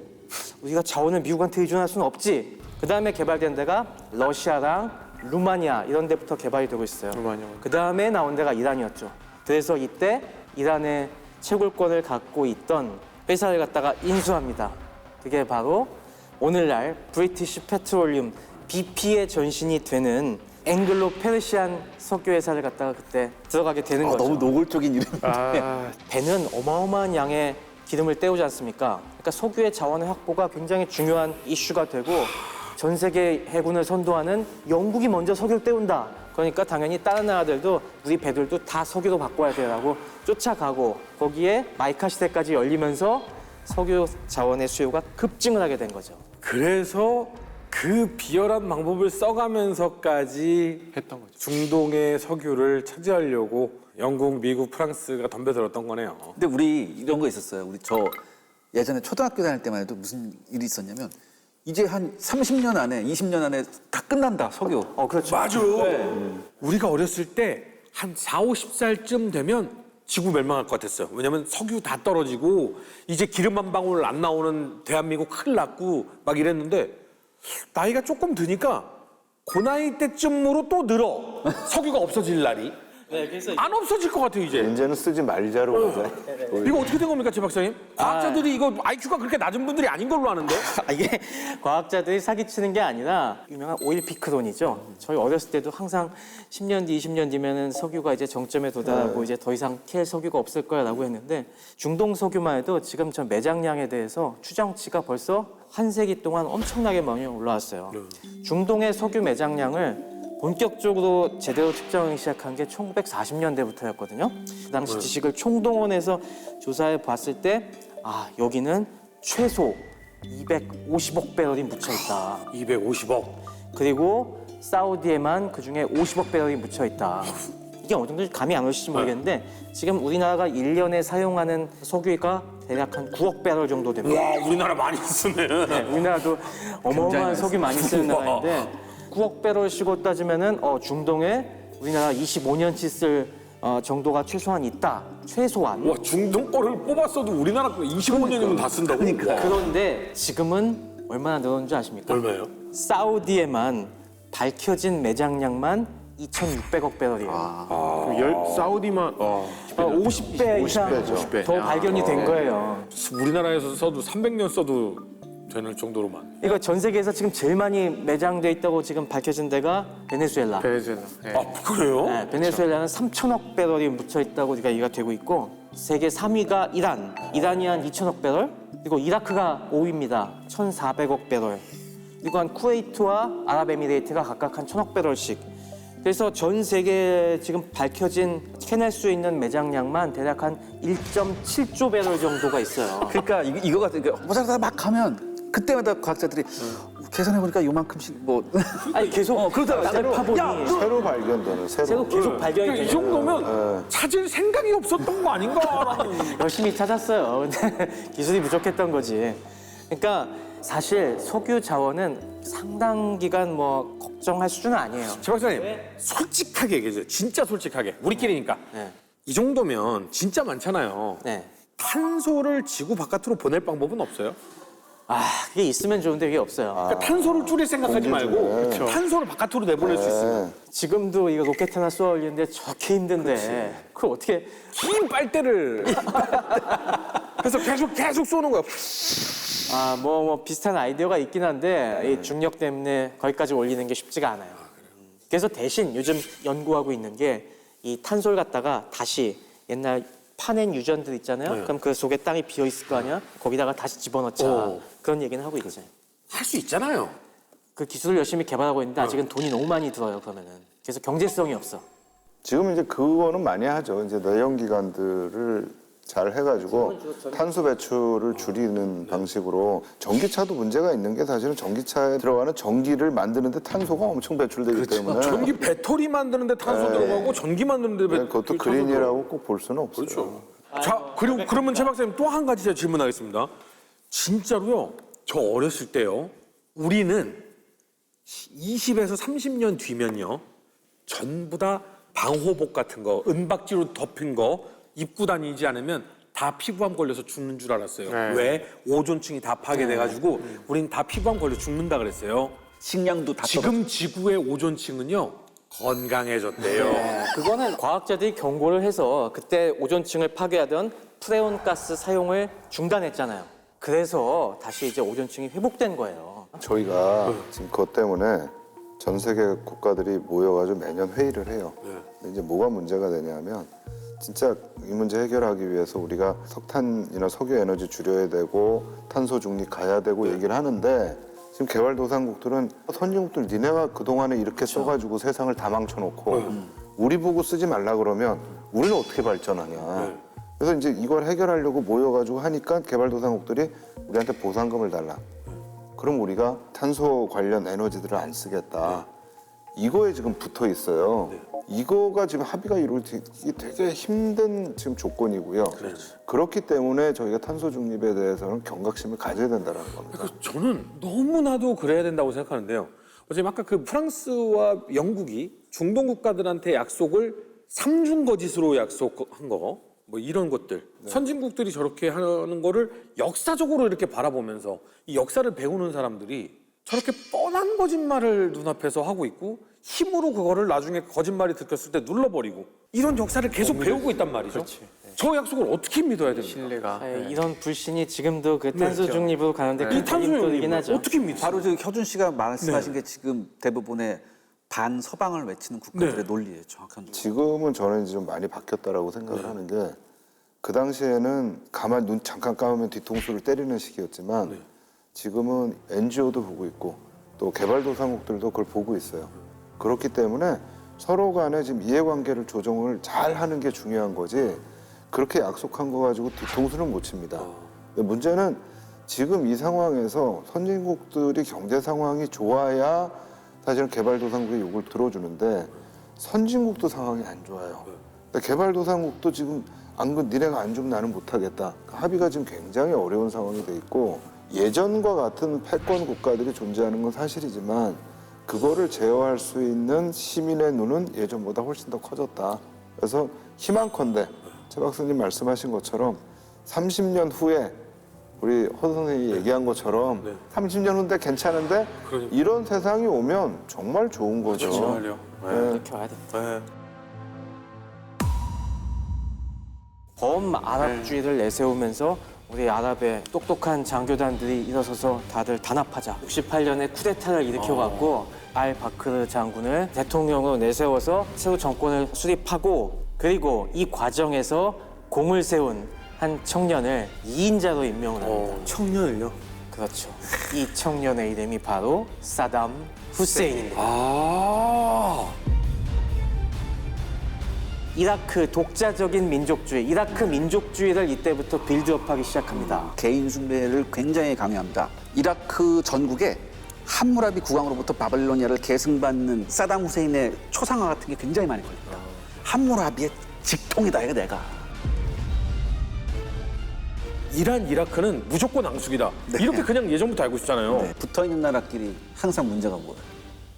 [SPEAKER 5] 우리가 자원을 미국한테 의존할 수는 없지. 그 다음에 개발된 데가 러시아랑 루마니아 이런 데부터 개발이 되고 있어요.
[SPEAKER 2] 루마니아.
[SPEAKER 5] 그 다음에 나온 데가 이란이었죠. 그래서 이때 이란의 채굴권을 갖고 있던 회사를 갖다가 인수합니다. 그게 바로 오늘날 브리티시 페트롤리움 BP의 전신이 되는 앵글로 페르시안 석유 회사를 갖다가 그때 들어가게 되는 거죠.
[SPEAKER 6] 너무 노골적인 이름인데.
[SPEAKER 5] 배는 어마어마한 양의 기름을 때우지 않습니까? 그러니까 석유의 자원의 확보가 굉장히 중요한 이슈가 되고 전 세계 해군을 선도하는 영국이 먼저 석유를 때운다. 그러니까 당연히 다른 나라들도 우리 배들도 다 석유로 바꿔야 돼라고 쫓아가고 거기에 마이카 시대까지 열리면서 석유 자원의 수요가 급증을 하게 된 거죠.
[SPEAKER 1] 그래서 그 비열한 방법을 써가면서까지
[SPEAKER 2] 했던 거죠.
[SPEAKER 1] 중동의 석유를 차지하려고 영국, 미국, 프랑스가 덤벼들었던 거네요.
[SPEAKER 6] 근데 우리 이런 거 있었어요. 저 예전에 초등학교 다닐 때만 해도 무슨 일이 있었냐면 이제 한 30년 안에, 20년 안에 다 끝난다, 석유.
[SPEAKER 5] 그렇죠.
[SPEAKER 1] 맞아. 우리가 어렸을 때 한 40~50살쯤 되면 지구 멸망할 것 같았어요. 왜냐면 석유 다 떨어지고 이제 기름 한 방울 안 나오는 대한민국 큰일 났고 막 이랬는데 나이가 조금 드니까 그 나이 때쯤으로 또 늘어. 석유가 없어질 날이.
[SPEAKER 5] 네, 그래서
[SPEAKER 1] 안 없어질 것 같아요, 이제.
[SPEAKER 3] 이제는 쓰지 말자로 가자.
[SPEAKER 1] 이거 어떻게 된 겁니까, 제 박사님? 과학자들이 이거 IQ가 그렇게 낮은 분들이 아닌 걸로 아는데?
[SPEAKER 5] 이게 과학자들이 사기치는 게 아니라 유명한 오일 피크론이죠. 저희 어렸을 때도 항상 10년 뒤, 20년 뒤면은 석유가 이제 정점에 도달하고 이제 더 이상 캐 석유가 없을 거야라고 했는데 중동 석유만 해도 지금 저 매장량에 대해서 추정치가 벌써 한 세기 동안 엄청나게 많이 올라왔어요. 중동의 석유 매장량을 본격적으로 제대로 측정하기 시작한 게 1940년대부터였거든요. 그 당시 지식을 총동원해서 조사해 봤을 때 여기는 최소 250억 배럴이 묻혀 있다.
[SPEAKER 1] 250억.
[SPEAKER 5] 그리고 사우디에만 그중에 50억 배럴이 묻혀 있다. 이게 어느 정도 감이 안 오실지 모르겠는데 지금 우리나라가 1년에 사용하는 석유가 대략 한 9억 배럴 정도 됩니다.
[SPEAKER 1] 와, 우리나라 많이 쓰네.
[SPEAKER 5] 네, 우리나라도 어마어마한 석유 많이 쓰는 나라인데 9억 배럴씩으로 따지면은 중동에 우리나라 25년치 쓸 정도가 최소한 있다. 최소한.
[SPEAKER 1] 와, 중동 거를 뽑았어도 우리나라 거 25년이면 다 쓴다고?
[SPEAKER 6] 그러니까.
[SPEAKER 1] 와.
[SPEAKER 5] 그런데 지금은 얼마나 늘었는지 아십니까?
[SPEAKER 1] 얼마예요?
[SPEAKER 5] 사우디에만 밝혀진 매장량만 2,600억 배럴이에요.
[SPEAKER 2] 사우디만
[SPEAKER 5] 50배 이상
[SPEAKER 2] 50배.
[SPEAKER 5] 더 발견이 된 거예요.
[SPEAKER 1] 우리나라에서 써도 300년 써도 되는 정도로만.
[SPEAKER 5] 이거 전 세계에서 지금 제일 많이 매장돼 있다고 지금 밝혀진 데가 베네수엘라.
[SPEAKER 2] 베네수엘라. 네.
[SPEAKER 1] 아, 그래요?
[SPEAKER 5] 네, 베네수엘라는 3천억 배럴이 묻혀 있다고 얘기가 되고 있고 세계 3위가 이란, 이란이 한 2천억 배럴, 그리고 이라크가 5위입니다. 1,400억 배럴. 그리고 한 쿠웨이트와 아랍에미레이트가 각각 한 1,000억 배럴씩. 그래서 전 세계에 지금 밝혀진 캐낼 수 있는 매장량만 대략 한 1.7조 배럴 정도가 있어요.
[SPEAKER 6] 그러니까 이거 같은 모자라다 막 가면 그때마다 과학자들이 계산해 보니까 요만큼씩 뭐
[SPEAKER 5] 아니 계속
[SPEAKER 6] 그러다가
[SPEAKER 5] 나를 파보니
[SPEAKER 3] 새로 발견되는
[SPEAKER 5] 새로 계속 발견이
[SPEAKER 1] 그러니까 이
[SPEAKER 5] 되는
[SPEAKER 1] 정도면 찾을 생각이 없었던 거 아닌가라는.
[SPEAKER 5] 열심히 찾았어요. 근데 기술이 부족했던 거지. 그러니까 사실 석유 자원은 상당 기간 뭐 걱정할 수준은 아니에요.
[SPEAKER 1] 최 박사님, 솔직하게 얘기해주세요. 진짜 솔직하게. 우리끼리니까.
[SPEAKER 5] 네.
[SPEAKER 1] 이 정도면 진짜 많잖아요.
[SPEAKER 5] 네.
[SPEAKER 1] 탄소를 지구 바깥으로 보낼 방법은 없어요?
[SPEAKER 5] 그게 있으면 좋은데 그게 없어요.
[SPEAKER 1] 그러니까 탄소를 줄일 생각하지 말고 탄소를 바깥으로 내보낼 수 있으면
[SPEAKER 5] 지금도 이거 로켓 하나 쏘아 올리는데 저렇게 힘든데 그걸 어떻게
[SPEAKER 1] 긴 빨대를 해서 계속 쏘는 거야.
[SPEAKER 5] 뭐 비슷한 아이디어가 있긴 한데 이 중력 때문에 거기까지 올리는 게 쉽지가 않아요. 그래서 대신 요즘 연구하고 있는 게 이 탄소를 갖다가 다시 옛날 파낸 유전들 있잖아요. 그럼 그 속에 땅이 비어 있을 거 아니야? 거기다가 다시 집어넣자. 그런 얘기는 하고 있지.
[SPEAKER 1] 할 수 있잖아요.
[SPEAKER 5] 그 기술을 열심히 개발하고 있는데 아직은 돈이 너무 많이 들어요. 그러면은 그래서 경제성이 없어.
[SPEAKER 3] 지금 이제 그거는 많이 하죠. 이제 내연기관들을 잘 해가지고 탄소 배출을 줄이는 방식으로 전기차도 문제가 있는 게 사실은 전기차에 들어가는 전기를 만드는데 탄소가 엄청 배출되기 때문에
[SPEAKER 1] 전기 배터리 만드는데 탄소 들어가고 전기 만드는데
[SPEAKER 3] 그것도
[SPEAKER 1] 탄소
[SPEAKER 3] 그린이라고 꼭 볼 수는 없어요.
[SPEAKER 1] 그렇죠. 자, 그리고 그러면 최 박사님 또 한 가지 제가 질문하겠습니다. 진짜로요. 저 어렸을 때요. 우리는 20에서 30년 뒤면요. 전부 다 방호복 같은 거, 은박지로 덮인 거 입고 다니지 않으면 다 피부암 걸려서 죽는 줄 알았어요. 왜? 오존층이 다 파괴돼가지고 우린 다 피부암 걸려 죽는다 그랬어요.
[SPEAKER 6] 식량도 다
[SPEAKER 1] 지금 지구의 오존층은요. 건강해졌대요.
[SPEAKER 5] 그거는 과학자들이 경고를 해서 그때 오존층을 파괴하던 프레온 가스 사용을 중단했잖아요. 그래서 다시 이제 오존층이 회복된 거예요.
[SPEAKER 3] 저희가 지금 그것 때문에 전 세계 국가들이 모여가지고 매년 회의를 해요. 근데 이제 뭐가 문제가 되냐면 진짜 이 문제 해결하기 위해서 우리가 석탄이나 석유 에너지 줄여야 되고 탄소 중립 가야 되고 얘기를 하는데 지금 개발도상국들은 선진국들 니네가 그동안에 이렇게 써가지고 세상을 다 망쳐놓고 우리 보고 쓰지 말라 그러면 우리는 어떻게 발전하냐. 그래서 이제 이걸 해결하려고 모여가지고 하니까 개발도상국들이 우리한테 보상금을 달라. 그럼 우리가 탄소 관련 에너지들을 안 쓰겠다. 이거에 지금 붙어 있어요. 이거가 지금 합의가 이루어지기 되게 힘든 지금 조건이고요. 그렇기 때문에 저희가 탄소 중립에 대해서는 경각심을 가져야 된다는 겁니다.
[SPEAKER 1] 그래서 저는 너무나도 그래야 된다고 생각하는데요. 어제 아까 그 프랑스와 영국이 중동 국가들한테 약속을 삼중거짓으로 약속한 거, 뭐 이런 것들. 선진국들이 저렇게 하는 거를 역사적으로 이렇게 바라보면서 이 역사를 배우는 사람들이 저렇게 뻔한 거짓말을 눈앞에서 하고 있고 힘으로 그거를 나중에 거짓말이 들켰을 때 눌러버리고 이런 역사를 계속 배우고 있단 말이죠. 저 약속을 어떻게 믿어야 됩니까?
[SPEAKER 2] 신뢰가.
[SPEAKER 5] 이런 불신이 지금도 그 탄소 중립으로 가는데
[SPEAKER 1] 이 탄소
[SPEAKER 5] 걸림돌이긴
[SPEAKER 1] 중립을
[SPEAKER 5] 하죠.
[SPEAKER 1] 어떻게 믿어요?
[SPEAKER 6] 바로 저 혀준 씨가 말씀하신 게 지금 대부분의 반서방을 외치는 국가들의 논리예요. 정확한.
[SPEAKER 3] 지금은 저는 이제 좀 많이 바뀌었다라고 생각을 하는 게 그 당시에는 가만 눈 잠깐 감으면 뒤통수를 때리는 시기였지만 지금은 NGO도 보고 있고 또 개발도상국들도 그걸 보고 있어요. 그렇기 때문에 서로 간에 지금 이해관계를 조정을 잘 하는 게 중요한 거지 그렇게 약속한 거 가지고 뒤통수는 못 칩니다. 근데 문제는 지금 이 상황에서 선진국들이 경제 상황이 좋아야 사실은 개발도상국의 욕을 들어주는데 선진국도 상황이 안 좋아요. 근데 개발도상국도 지금 니네가 안 주면 나는 못하겠다. 합의가 지금 굉장히 어려운 상황이 돼 있고 예전과 같은 패권 국가들이 존재하는 건 사실이지만 그거를 제어할 수 있는 시민의 눈은 예전보다 훨씬 더 커졌다. 그래서 희망컨대 최 박사님 말씀하신 것처럼 30년 후에 우리 허 선생님이 얘기한 것처럼 30년 후인데 괜찮은데 이런 세상이 오면 정말 좋은 거죠.
[SPEAKER 1] 정말요.
[SPEAKER 5] 이렇게 와야 돼.
[SPEAKER 1] 네.
[SPEAKER 5] 범아랍주의를 내세우면서 우리 아랍의 똑똑한 장교단들이 일어서서 다들 단합하자. 68년에 쿠데타를 일으켜갖고 알바크르 장군을 대통령으로 내세워서 새로 정권을 수립하고 그리고 이 과정에서 공을 세운 한 청년을 2인자로 임명을 합니다.
[SPEAKER 1] 청년을요?
[SPEAKER 5] 그렇죠. 이 청년의 이름이 바로 사담 후세인입니다.
[SPEAKER 1] 아.
[SPEAKER 5] 이라크 독자적인 민족주의, 이라크 민족주의를 이때부터 빌드업하기 시작합니다.
[SPEAKER 6] 개인 숭배를 굉장히 강요합니다. 이라크 전국에 함무라비 국왕으로부터 바빌로니아를 계승받는 사담 후세인의 초상화 같은 게 굉장히 많이 걸립니다. 함무라비의 직통이다, 이거 내가.
[SPEAKER 1] 이란, 이라크는 무조건 앙숙이다. 이렇게 그냥 예전부터 알고 있었잖아요.
[SPEAKER 6] 네, 붙어있는 나라끼리 항상 문제가 뭐예요?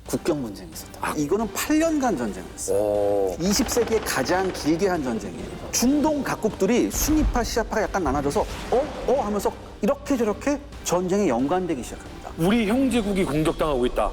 [SPEAKER 6] 국경 분쟁이 있었다. 이거는 8년간 전쟁을 했어요. 20세기에 가장 길게 한 전쟁이에요. 중동 각국들이 순위파, 시아파가 약간 나눠져서 하면서 이렇게 저렇게 전쟁에 연관되기 시작합니다.
[SPEAKER 1] 우리 형제국이 공격당하고 있다.